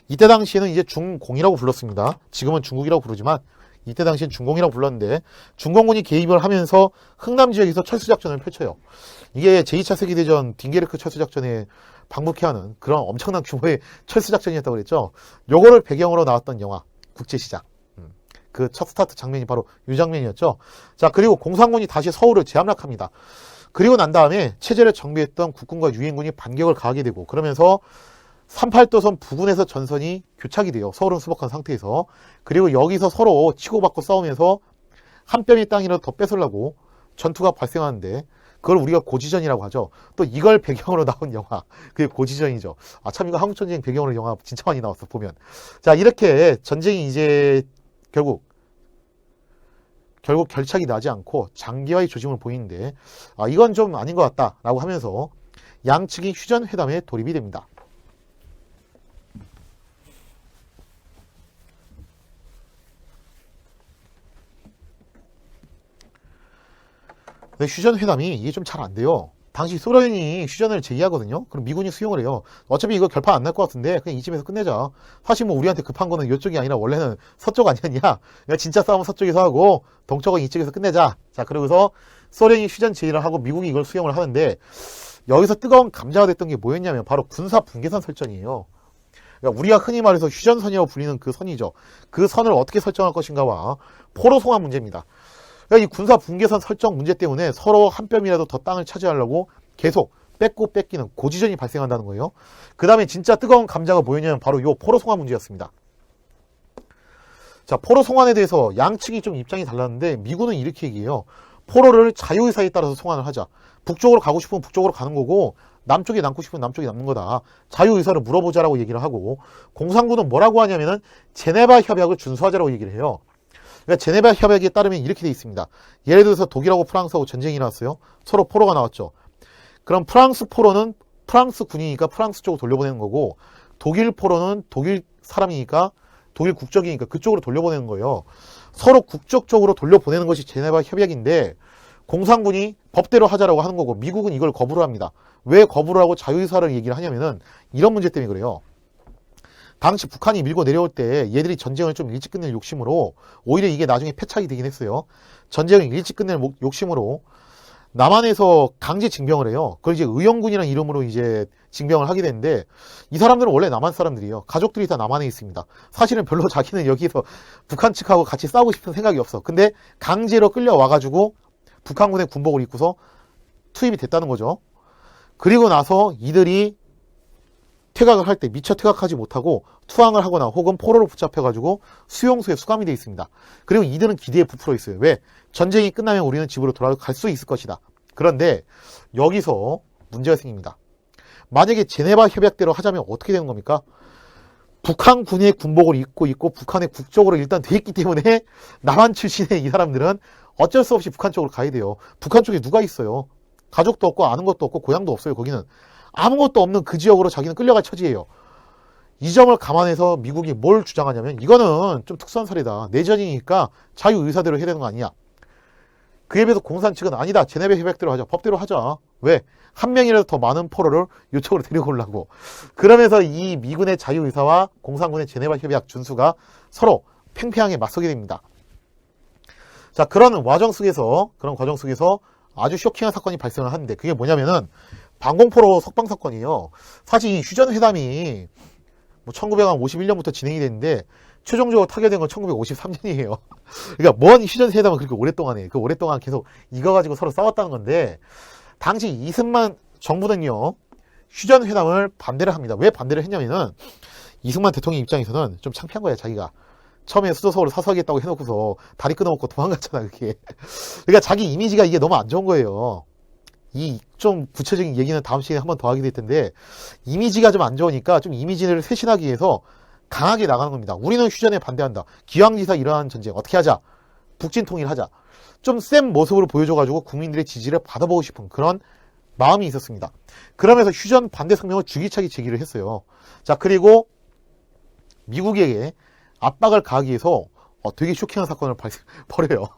이때 당시에는 이제 중공이라고 불렀습니다. 지금은 중국이라고 부르지만 이때 당시엔 중공이라고 불렀는데 중공군이 개입을 하면서 흥남 지역에서 철수작전을 펼쳐요. 이게 제2차 세계대전 딩게르크 철수작전에 방북해 하는 그런 엄청난 규모의 철수작전이었다고 그랬죠. 요거를 배경으로 나왔던 영화 국제시장. 그 첫 스타트 장면이 바로 이 장면이었죠. 자, 그리고 공산군이 다시 서울을 재함락합니다. 그리고 난 다음에 체제를 정비했던 국군과 유엔군이 반격을 가하게 되고 그러면서 38도선 부근에서 전선이 교착이 돼요. 서울은 수복한 상태에서. 그리고 여기서 서로 치고받고 싸우면서 한 뼘의 땅이라도 더 뺏으려고 전투가 발생하는데 그걸 우리가 고지전이라고 하죠. 또 이걸 배경으로 나온 영화, 그게 고지전이죠. 아, 참 이거 한국전쟁 배경으로 영화 진짜 많이 나왔어, 보면. 자, 이렇게 전쟁이 이제 결국 결착이 나지 않고 장기화의 조짐을 보이는데, 아, 이건 좀 아닌 것 같다라고 하면서 양측이 휴전회담에 돌입이 됩니다. 근데 휴전회담이 이게 좀 잘 안 돼요. 당시 소련이 휴전을 제기하거든요. 그럼 미군이 수용을 해요. 어차피 이거 결판 안 날 것 같은데 그냥 이쯤에서 끝내자. 사실 뭐 우리한테 급한 거는 이쪽이 아니라 원래는 서쪽 아니었냐. 그러니까 진짜 싸움은 서쪽에서 하고 동쪽은 이쪽에서 끝내자. 자, 그러고서 소련이 휴전 제의를 하고 미국이 이걸 수용을 하는데, 여기서 뜨거운 감자가 됐던 게 뭐였냐면 바로 군사 분계선 설정이에요. 그러니까 우리가 흔히 말해서 휴전선이라고 불리는 그 선이죠. 그 선을 어떻게 설정할 것인가와 포로 송환 문제입니다. 그러니까 이 군사 분계선 설정 문제 때문에 서로 한 뼘이라도 더 땅을 차지하려고 계속 뺏고 뺏기는 고지전이 발생한다는 거예요. 그 다음에 진짜 뜨거운 감자가 뭐였냐면 바로 이 포로 송환 문제였습니다. 자, 포로 송환에 대해서 양측이 좀 입장이 달랐는데 미군은 이렇게 얘기해요. 포로를 자유의사에 따라서 송환을 하자. 북쪽으로 가고 싶으면 북쪽으로 가는 거고 남쪽에 남고 싶으면 남쪽에 남는 거다. 자유의사를 물어보자라고 얘기를 하고, 공산군은 뭐라고 하냐면은 제네바 협약을 준수하자라고 얘기를 해요. 그러니까 제네바 협약에 따르면 이렇게 돼 있습니다. 예를 들어서 독일하고 프랑스하고 전쟁이 일어났어요. 서로 포로가 나왔죠. 그럼 프랑스 포로는 프랑스 군이니까 프랑스 쪽으로 돌려보내는 거고, 독일 포로는 독일 사람이니까 독일 국적이니까 그쪽으로 돌려보내는 거예요. 서로 국적적으로 돌려보내는 것이 제네바 협약인데, 공산군이 법대로 하자라고 하는 거고 미국은 이걸 거부를 합니다. 왜 거부를 하고 자유의사를 얘기를 하냐면은 이런 문제 때문에 그래요. 당시 북한이 밀고 내려올 때 얘들이 전쟁을 좀 일찍 끝낼 욕심으로, 오히려 이게 나중에 패착이 되긴 했어요. 전쟁을 일찍 끝낼 욕심으로 남한에서 강제 징병을 해요. 그걸 이제 의영군이라는 이름으로 이제 징병을 하게 되는데, 이 사람들은 원래 남한 사람들이에요. 가족들이 다 남한에 있습니다. 사실은 별로 자기는 여기서 북한 측하고 같이 싸우고 싶은 생각이 없어. 근데 강제로 끌려와가지고 북한군의 군복을 입고서 투입이 됐다는 거죠. 그리고 나서 이들이 퇴각을 할 때 미처 퇴각하지 못하고 투항을 하거나 혹은 포로로 붙잡혀가지고 수용소에 수감이 되어 있습니다. 그리고 이들은 기대에 부풀어 있어요. 왜? 전쟁이 끝나면 우리는 집으로 돌아갈 수 있을 것이다. 그런데 여기서 문제가 생깁니다. 만약에 제네바 협약대로 하자면 어떻게 되는 겁니까? 북한군의 군복을 입고 있고 북한의 국적으로 일단 돼 있기 때문에 남한 출신의 이 사람들은 어쩔 수 없이 북한 쪽으로 가야 돼요. 북한 쪽에 누가 있어요? 가족도 없고 아는 것도 없고 고향도 없어요. 거기는 아무것도 없는 그 지역으로 자기는 끌려갈 처지예요. 이 점을 감안해서 미국이 뭘 주장하냐면, 이거는 좀 특수한 사례다. 내전이니까 자유의사대로 해야 되는 거 아니냐. 그에 비해서 공산 측은 아니다. 제네바 협약대로 하자. 법대로 하자. 왜? 한 명이라도 더 많은 포로를 이쪽으로 데리고 오려고. 그러면서 이 미군의 자유의사와 공산군의 제네바 협약 준수가 서로 팽팽하게 맞서게 됩니다. 자, 그런 과정 속에서 아주 쇼킹한 사건이 발생을 하는데, 그게 뭐냐면은 방공포로 석방 사건이에요. 사실 이 휴전회담이 뭐 1951년부터 진행이 됐는데 최종적으로 타결된 건 1953년이에요. 그러니까 뭔 휴전회담을 그렇게 오랫동안 해. 그 오랫동안 계속 이거 가지고 서로 싸웠다는 건데, 당시 이승만 정부는요 휴전회담을 반대를 합니다. 왜 반대를 했냐면은 이승만 대통령 입장에서는 좀 창피한 거야. 자기가 처음에 수도서울을 사수하겠다고 해놓고서 다리 끊어먹고 도망갔잖아. 그게. 그러니까 자기 이미지가 이게 너무 안 좋은 거예요. 이 좀 구체적인 얘기는 다음 시간에 한 번 더 하게 될 텐데, 이미지가 좀 안 좋으니까 좀 이미지를 쇄신하기 위해서 강하게 나가는 겁니다. 우리는 휴전에 반대한다. 기왕지사 이러한 전쟁 어떻게 하자. 북진 통일하자. 좀 센 모습으로 보여줘가지고 국민들의 지지를 받아보고 싶은 그런 마음이 있었습니다. 그러면서 휴전 반대 성명을 주기차게 제기를 했어요. 자, 그리고 미국에게 압박을 가하기 위해서 되게 쇼킹한 사건을 벌여요.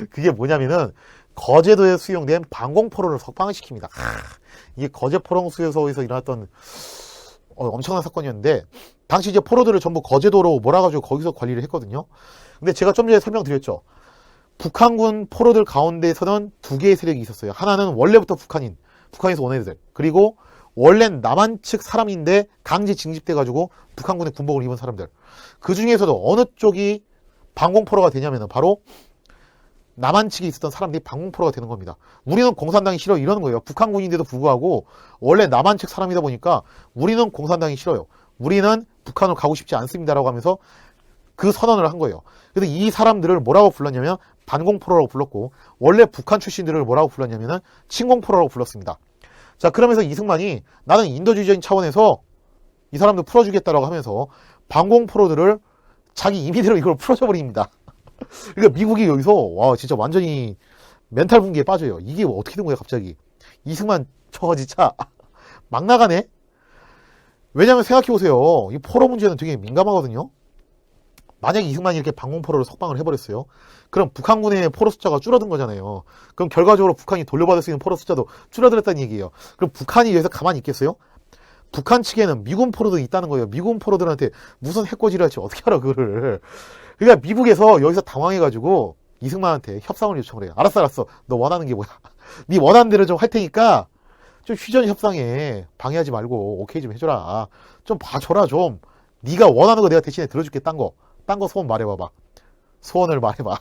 그게 뭐냐면은 거제도에 수용된 방공포로를 석방을 시킵니다. 이게 거제포롱수에서 일어났던 엄청난 사건이었는데, 당시 이제 포로들을 전부 거제도로 몰아가지고 거기서 관리를 했거든요. 근데 제가 좀 전에 설명드렸죠. 북한군 포로들 가운데에서는 두 개의 세력이 있었어요. 하나는 원래부터 북한에서 온 애들. 그리고 원래 남한 측 사람인데 강제 징집돼가지고 북한군의 군복을 입은 사람들. 그 중에서도 어느 쪽이 방공포로가 되냐면은 바로 남한 측에 있었던 사람들이 방공포로가 되는 겁니다. 우리는 공산당이 싫어 이러는 거예요. 북한군인데도 불구하고 원래 남한 측 사람이다 보니까 우리는 공산당이 싫어요. 우리는 북한으로 가고 싶지 않습니다라고 하면서 그 선언을 한 거예요. 그래서 이 사람들을 뭐라고 불렀냐면 반공포로라고 불렀고, 원래 북한 출신들을 뭐라고 불렀냐면은 친공포로라고 불렀습니다. 자, 그러면서 이승만이 나는 인도주의적인 차원에서 이 사람들 풀어주겠다라고 하면서 반공포로들을 자기 임의대로 이걸 풀어줘 버립니다. 그러니까 미국이 여기서 와 진짜 완전히 멘탈 붕괴에 빠져요. 이게 뭐 어떻게 된 거야 갑자기. 이승만 저거 진짜 막 나가네. 왜냐면 생각해보세요. 이 포로 문제는 되게 민감하거든요. 만약에 이승만이 이렇게 반공포로를 석방을 해버렸어요. 그럼 북한군의 포로 숫자가 줄어든 거잖아요. 그럼 결과적으로 북한이 돌려받을 수 있는 포로 숫자도 줄어들었다는 얘기예요. 그럼 북한이 여기서 가만히 있겠어요? 북한 측에는 미군 포로도 있다는 거예요. 미군 포로들한테 무슨 해코지를 할지 어떻게 알아 그거를. 그러니까 미국에서 여기서 당황해가지고 이승만한테 협상을 요청을 해요. 알았어. 너 원하는 게 뭐야? 네 원하는 대로 좀 할 테니까 좀 휴전 협상에 방해하지 말고 오케이 좀 해줘라. 좀 봐줘라 좀. 네가 원하는 거 내가 대신에 들어줄게. 딴 거 소원 말해봐봐. 소원을 말해봐.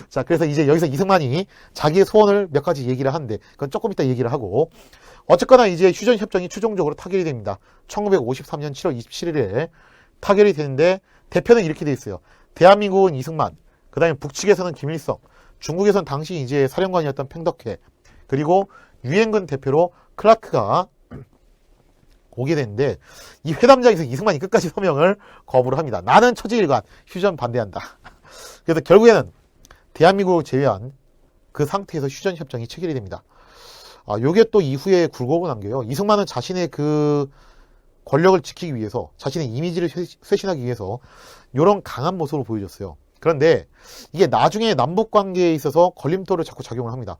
자, 그래서 이제 여기서 이승만이 자기의 소원을 몇 가지 얘기를 하는데 그건 조금 이따 얘기를 하고, 어쨌거나 이제 휴전 협정이 최종적으로 타결이 됩니다. 1953년 7월 27일에 타결이 되는데 대표는 이렇게 돼 있어요. 대한민국은 이승만, 그 다음에 북측에서는 김일성, 중국에서는 당시 이제 사령관이었던 팽덕회, 그리고 유엔군 대표로 클라크가 오게 되는데, 이 회담장에서 이승만이 끝까지 서명을 거부를 합니다. 나는 처지일관 휴전 반대한다. 그래서 결국에는 대한민국을 제외한 그 상태에서 휴전 협정이 체결이 됩니다. 요게 또 이후에 굴곡을 남겨요. 이승만은 자신의 그 권력을 지키기 위해서, 자신의 이미지를 쇄신하기 위해서 이런 강한 모습을 보여줬어요. 그런데 이게 나중에 남북 관계에 있어서 걸림돌을 자꾸 작용을 합니다.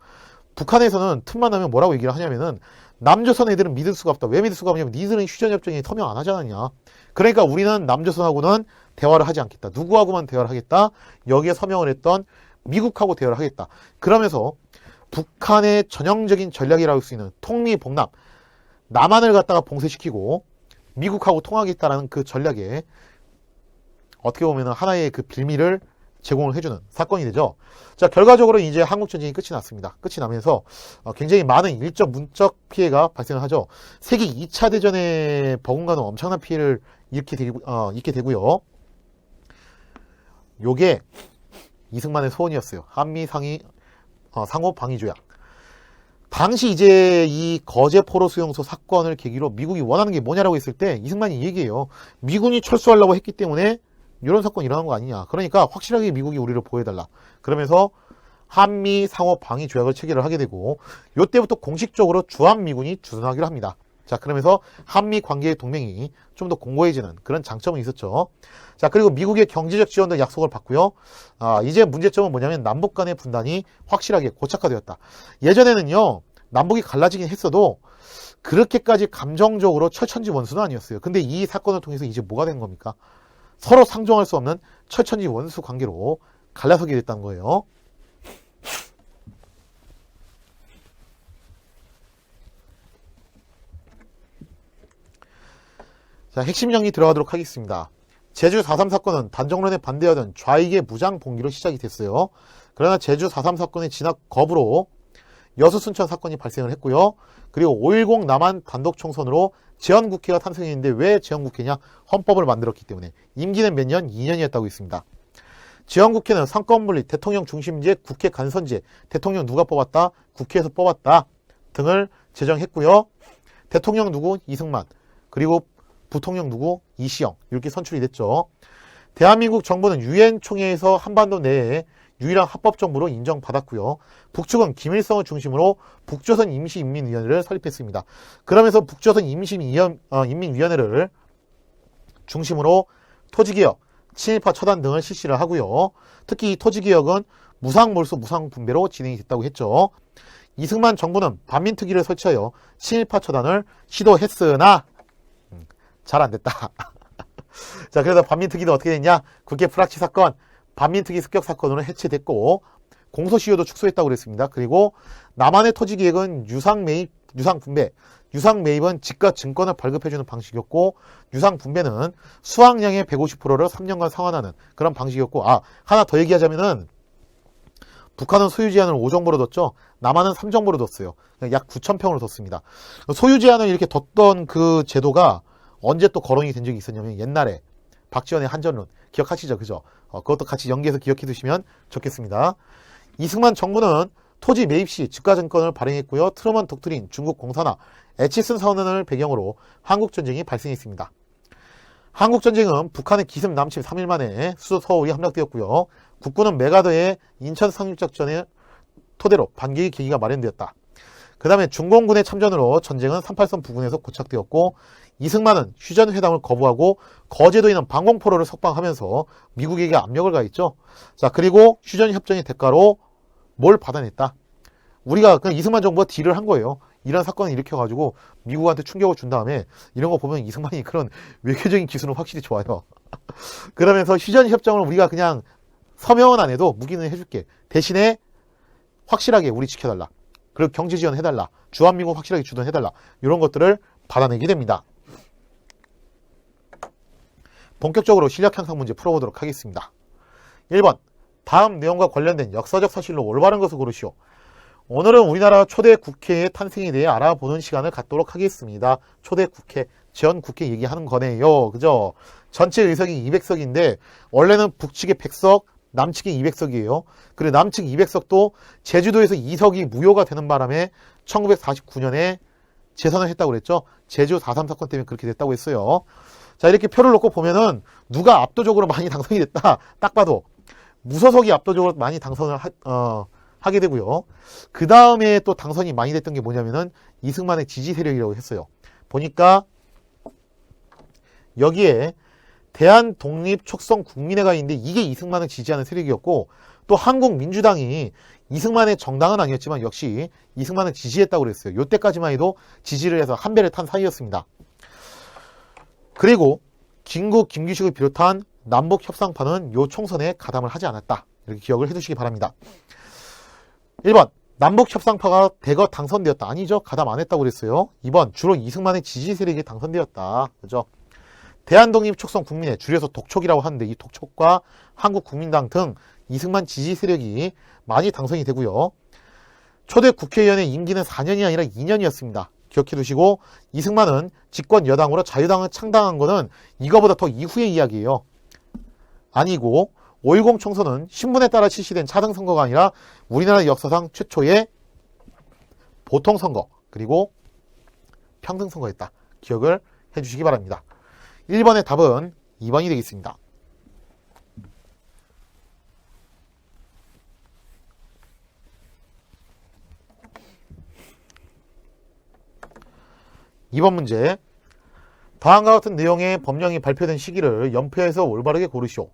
북한에서는 틈만 나면 뭐라고 얘기를 하냐면은 남조선 애들은 믿을 수가 없다. 왜 믿을 수가 없냐면 니들은 휴전협정에 서명 안 하지 않았냐. 그러니까 우리는 남조선하고는 대화를 하지 않겠다. 누구하고만 대화를 하겠다. 여기에 서명을 했던 미국하고 대화를 하겠다. 그러면서 북한의 전형적인 전략이라고 할 수 있는 통미봉남, 남한을 갖다가 봉쇄시키고 미국하고 통하겠다라는 그 전략에 어떻게 보면 하나의 그 빌미를 제공을 해주는 사건이 되죠. 자, 결과적으로 이제 한국전쟁이 끝이 났습니다. 끝이 나면서 굉장히 많은 일적, 문적 피해가 발생을 하죠. 세계 2차 대전에 버금가는 엄청난 피해를 입게 되고요. 요게 이승만의 소원이었어요. 한미 상호 방위 조약. 당시 이제 이 거제 포로 수용소 사건을 계기로 미국이 원하는 게 뭐냐라고 했을 때 이승만이 얘기해요. 미군이 철수하려고 했기 때문에 이런 사건이 일어난 거 아니냐. 그러니까 확실하게 미국이 우리를 보호해달라. 그러면서 한미 상호 방위 조약을 체결을 하게 되고, 이때부터 공식적으로 주한미군이 주둔하기로 합니다. 자, 그러면서 한미 관계의 동맹이 좀 더 공고해지는 그런 장점은 있었죠. 자, 그리고 미국의 경제적 지원도 약속을 받고요. 이제 문제점은 뭐냐면 남북 간의 분단이 확실하게 고착화되었다. 예전에는요, 남북이 갈라지긴 했어도 그렇게까지 감정적으로 철천지 원수는 아니었어요. 근데 이 사건을 통해서 이제 뭐가 된 겁니까? 서로 상종할 수 없는 철천지 원수 관계로 갈라서게 됐다는 거예요. 자, 핵심 정리 들어가도록 하겠습니다. 제주 4.3 사건은 단정론에 반대하던 좌익의 무장 봉기로 시작이 됐어요. 그러나 제주 4.3 사건의 진압 거부로 여수 순천 사건이 발생을 했고요. 그리고 5.10 남한 단독 총선으로 제헌국회가 탄생했는데 왜 제헌국회냐? 헌법을 만들었기 때문에. 임기는 몇 년? 2년이었다고 했습니다. 제헌국회는 상권분리, 대통령 중심제, 국회 간선제, 대통령 누가 뽑았다? 국회에서 뽑았다 등을 제정했고요. 대통령 누구? 이승만. 그리고 부통령 누구? 이시영. 이렇게 선출이 됐죠. 대한민국 정부는 유엔 총회에서 한반도 내에 유일한 합법정부로 인정받았고요. 북측은 김일성을 중심으로 북조선 임시인민위원회를 설립했습니다. 그러면서 북조선 인민위원회를 중심으로 토지개혁, 친일파 처단 등을 실시를 하고요. 특히 이 토지개혁은 무상몰수 무상분배로 진행이 됐다고 했죠. 이승만 정부는 반민특위를 설치하여 친일파 처단을 시도했으나 잘 안됐다. 자, 그래서 반민특위도 어떻게 됐냐? 국회 불합치 사건, 반민특위 습격 사건으로 해체됐고 공소시효도 축소했다고 그랬습니다. 그리고 남한의 토지계획은 유상매입, 유상분배. 유상매입은 집과 증권을 발급해주는 방식이었고, 유상분배는 수확량의 150%를 3년간 상환하는 그런 방식이었고, 하나 더 얘기하자면은 북한은 소유 제한을 5정보로 뒀죠. 남한은 3정보로 뒀어요. 약 9,000평으로 뒀습니다. 소유 제한을 이렇게 뒀던 그 제도가 언제 또 거론이 된 적이 있었냐면 옛날에 박지원의 한전론 기억하시죠? 그죠? 그것도 같이 연계해서 기억해 두시면 좋겠습니다. 이승만 정부는 토지 매입 시 즉가정권을 발행했고요. 트루먼 독트린, 중국 공산화, 에치슨 선언을 배경으로 한국전쟁이 발생했습니다. 한국전쟁은 북한의 기습 남침 3일 만에 수도 서울이 함락되었고요. 국군은 메가더의 인천 상륙작전을 토대로 반격의 계기가 마련되었다. 그 다음에 중공군의 참전으로 전쟁은 38선 부근에서 고착되었고, 이승만은 휴전회담을 거부하고 거제도에 있는 방공포로를 석방하면서 미국에게 압력을 가했죠. 자, 그리고 휴전협정의 대가로 뭘 받아냈다? 우리가 그냥 이승만 정부가 딜을 한 거예요. 이런 사건을 일으켜가지고 미국한테 충격을 준 다음에 이런 거 보면 이승만이 그런 외교적인 기술은 확실히 좋아요. 그러면서 휴전협정을 우리가 그냥 서명은 안 해도 무기는 해줄게. 대신에 확실하게 우리 지켜달라. 그리고 경제 지원 해달라. 주한미군 확실하게 주둔해달라. 이런 것들을 받아내게 됩니다. 본격적으로 실력 향상 문제 풀어보도록 하겠습니다. 1번. 다음 내용과 관련된 역사적 사실로 올바른 것을 고르시오. 오늘은 우리나라 초대 국회의 탄생에 대해 알아보는 시간을 갖도록 하겠습니다. 초대 국회, 전 국회 얘기하는 거네요. 그죠? 전체 의석이 200석인데 원래는 북측에 100석, 남측에 200석이에요. 그리고 남측 200석도 제주도에서 2석이 무효가 되는 바람에 1949년에 재선을 했다고 그랬죠. 제주 4.3 사건 때문에 그렇게 됐다고 했어요. 자, 이렇게 표를 놓고 보면은 누가 압도적으로 많이 당선이 됐다. 딱 봐도 무소속이 압도적으로 많이 당선을 하게 되고요. 그 다음에 또 당선이 많이 됐던 게 뭐냐면은 이승만의 지지 세력이라고 했어요. 보니까 여기에 대한독립촉성국민회가 있는데 이게 이승만을 지지하는 세력이었고, 또 한국민주당이 이승만의 정당은 아니었지만 역시 이승만을 지지했다고 그랬어요. 요때까지만 해도 지지를 해서 한 배를 탄 사이였습니다. 그리고 김구, 김규식을 비롯한 남북협상파는 요 총선에 가담을 하지 않았다. 이렇게 기억을 해두시기 바랍니다. 1번. 남북협상파가 대거 당선되었다. 아니죠. 가담 안 했다고 그랬어요. 2번. 주로 이승만의 지지 세력이 당선되었다. 그죠? 대한독립촉성국민회, 줄여서 독촉이라고 하는데 이 독촉과 한국국민당 등 이승만 지지 세력이 많이 당선이 되고요. 초대 국회의원의 임기는 4년이 아니라 2년이었습니다. 기억해 두시고, 이승만은 집권 여당으로 자유당을 창당한 거는 이거보다 더 이후의 이야기예요. 아니고 5.10 총선은 신분에 따라 실시된 차등선거가 아니라 우리나라 역사상 최초의 보통선거 그리고 평등선거였다. 기억을 해주시기 바랍니다. 1번의 답은 2번이 되겠습니다. 2번 문제. 다음과 같은 내용의 법령이 발표된 시기를 연표해서 올바르게 고르시오.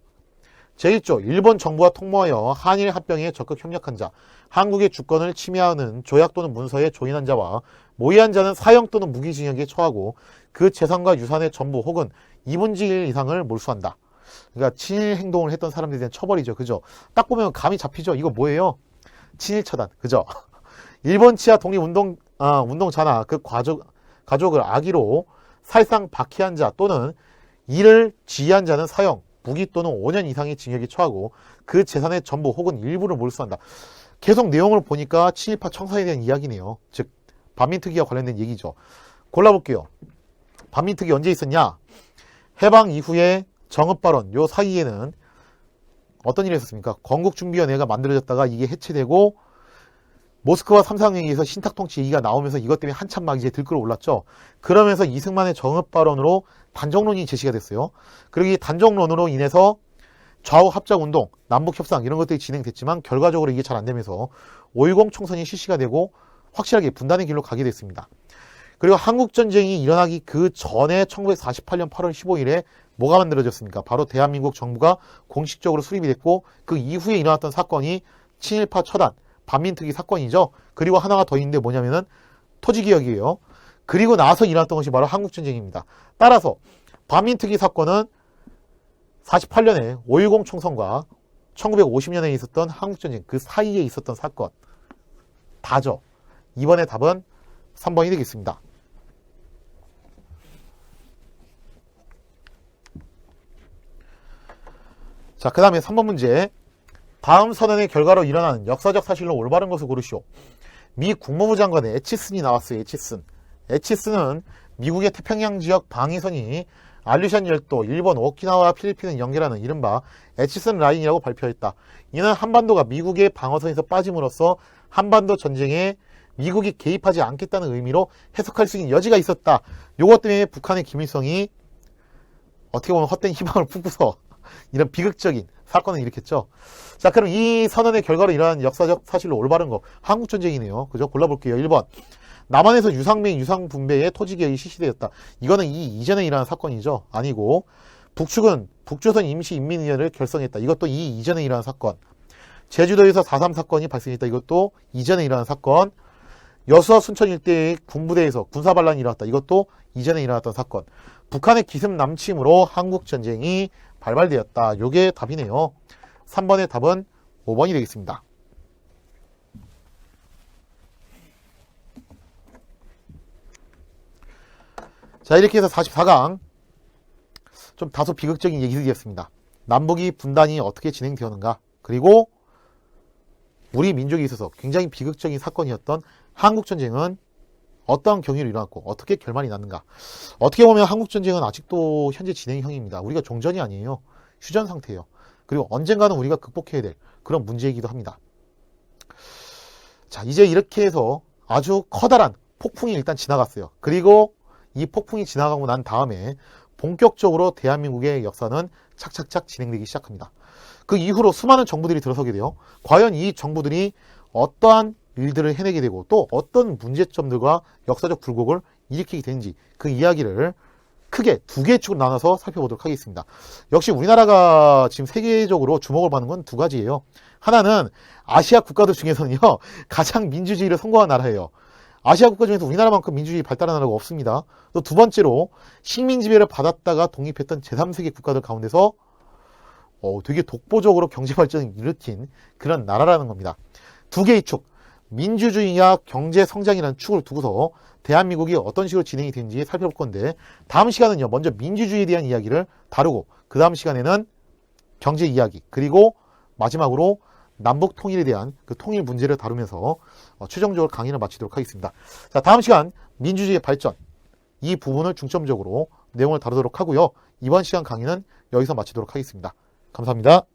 제1조. 일본 정부와 통모하여 한일 합병에 적극 협력한 자, 한국의 주권을 침해하는 조약 또는 문서에 조인한 자와 모의한 자는 사형 또는 무기징역에 처하고 그 재산과 유산의 전부 혹은 2분의 1 이상을 몰수한다. 그러니까 친일 행동을 했던 사람들에 대한 처벌이죠. 그죠? 딱 보면 감이 잡히죠. 이거 뭐예요? 친일 처단. 그죠? 일본 치하 독립운동 운동자나 그 가족을 악의로 사실상 박해한 자 또는 이를 지휘한 자는 사형, 무기 또는 5년 이상의 징역에 처하고 그 재산의 전부 혹은 일부를 몰수한다. 계속 내용을 보니까 친일파 청산에 대한 이야기네요. 즉 반민특위와 관련된 얘기죠. 골라볼게요. 반민특위 언제 있었냐? 해방 이후에 정읍발언 요 사이에는 어떤 일이 있었습니까? 건국준비위원회가 만들어졌다가 이게 해체되고 모스크바 삼상회의에서 신탁통치 얘기가 나오면서 이것 때문에 한참 막 이제 들끓어 올랐죠. 그러면서 이승만의 정읍발언으로 단정론이 제시가 됐어요. 그리고 이 단정론으로 인해서 좌우 합작운동, 남북협상 이런 것들이 진행됐지만 결과적으로 이게 잘 안되면서 5.10 총선이 실시가 되고 확실하게 분단의 길로 가게 됐습니다. 그리고 한국전쟁이 일어나기 그 전에 1948년 8월 15일에 뭐가 만들어졌습니까? 바로 대한민국 정부가 공식적으로 수립이 됐고 그 이후에 일어났던 사건이 친일파 처단, 반민특위 사건이죠. 그리고 하나가 더 있는데 뭐냐면은 토지개혁이에요. 그리고 나서 일어났던 것이 바로 한국전쟁입니다. 따라서 반민특위 사건은 48년에 5.10 총선과 1950년에 있었던 한국전쟁 그 사이에 있었던 사건 다죠. 이번의 답은 3번이 되겠습니다. 자, 그 다음에 3번 문제. 다음 선언의 결과로 일어나는 역사적 사실로 올바른 것을 고르시오. 미 국무부 장관의 에치슨이 나왔어요. 에치슨. 에치슨은 미국의 태평양 지역 방위선이 알류샨 열도, 일본 오키나와 필리핀을 연결하는 이른바 에치슨 라인이라고 발표했다. 이는 한반도가 미국의 방어선에서 빠짐으로써 한반도 전쟁에 미국이 개입하지 않겠다는 의미로 해석할 수 있는 여지가 있었다. 요것 때문에 북한의 김일성이 어떻게 보면 헛된 희망을 품고서 이런 비극적인 사건을 일으켰죠. 자, 그럼 이 선언의 결과로 일어난 역사적 사실로 올바른 거 한국전쟁이네요. 그죠? 골라볼게요. 1번 남한에서 유상맹 유상분배의 토지개혁이 실시되었다. 이거는 이 이전에 일어난 사건이죠. 아니고 북측은 북조선 임시인민위원회를 결성했다. 이것도 이 이전에 일어난 사건. 제주도에서 4.3 사건이 발생했다. 이것도 이전에 일어난 사건. 여수와 순천 일대의 군부대에서 군사반란이 일어났다. 이것도 이전에 일어났던 사건. 북한의 기습 남침으로 한국전쟁이 발발되었다. 요게 답이네요. 3번의 답은 5번이 되겠습니다. 자, 이렇게 해서 44강 좀 다소 비극적인 얘기들이었습니다. 남북이 분단이 어떻게 진행되었는가, 그리고 우리 민족에 있어서 굉장히 비극적인 사건이었던 한국전쟁은 어떠한 경위로 일어났고 어떻게 결말이 났는가. 어떻게 보면 한국전쟁은 아직도 현재 진행형입니다. 우리가 종전이 아니에요. 휴전 상태예요. 그리고 언젠가는 우리가 극복해야 될 그런 문제이기도 합니다. 자, 이제 이렇게 해서 아주 커다란 폭풍이 일단 지나갔어요. 그리고 이 폭풍이 지나가고 난 다음에 본격적으로 대한민국의 역사는 착착착 진행되기 시작합니다. 그 이후로 수많은 정부들이 들어서게 돼요. 과연 이 정부들이 어떠한 일들을 해내게 되고 또 어떤 문제점들과 역사적 불곡을 일으키게 되는지 그 이야기를 크게 두 개의 축으로 나눠서 살펴보도록 하겠습니다. 역시 우리나라가 지금 세계적으로 주목을 받는 건 두 가지예요. 하나는 아시아 국가들 중에서는요, 가장 민주주의를 선고한 나라예요. 아시아 국가 중에서 우리나라만큼 민주주의 발달한 나라가 없습니다. 또 두 번째로 식민지배를 받았다가 독립했던 제3세계 국가들 가운데서 되게 독보적으로 경제 발전을 일으킨 그런 나라라는 겁니다. 두 개의 축, 민주주의와 경제 성장이라는 축을 두고서 대한민국이 어떤 식으로 진행이 되는지 살펴볼 건데, 다음 시간은요, 먼저 민주주의에 대한 이야기를 다루고 그 다음 시간에는 경제 이야기, 그리고 마지막으로 남북 통일에 대한 그 통일 문제를 다루면서 최종적으로 강의를 마치도록 하겠습니다. 자, 다음 시간 민주주의의 발전, 이 부분을 중점적으로 내용을 다루도록 하고요. 이번 시간 강의는 여기서 마치도록 하겠습니다. 감사합니다.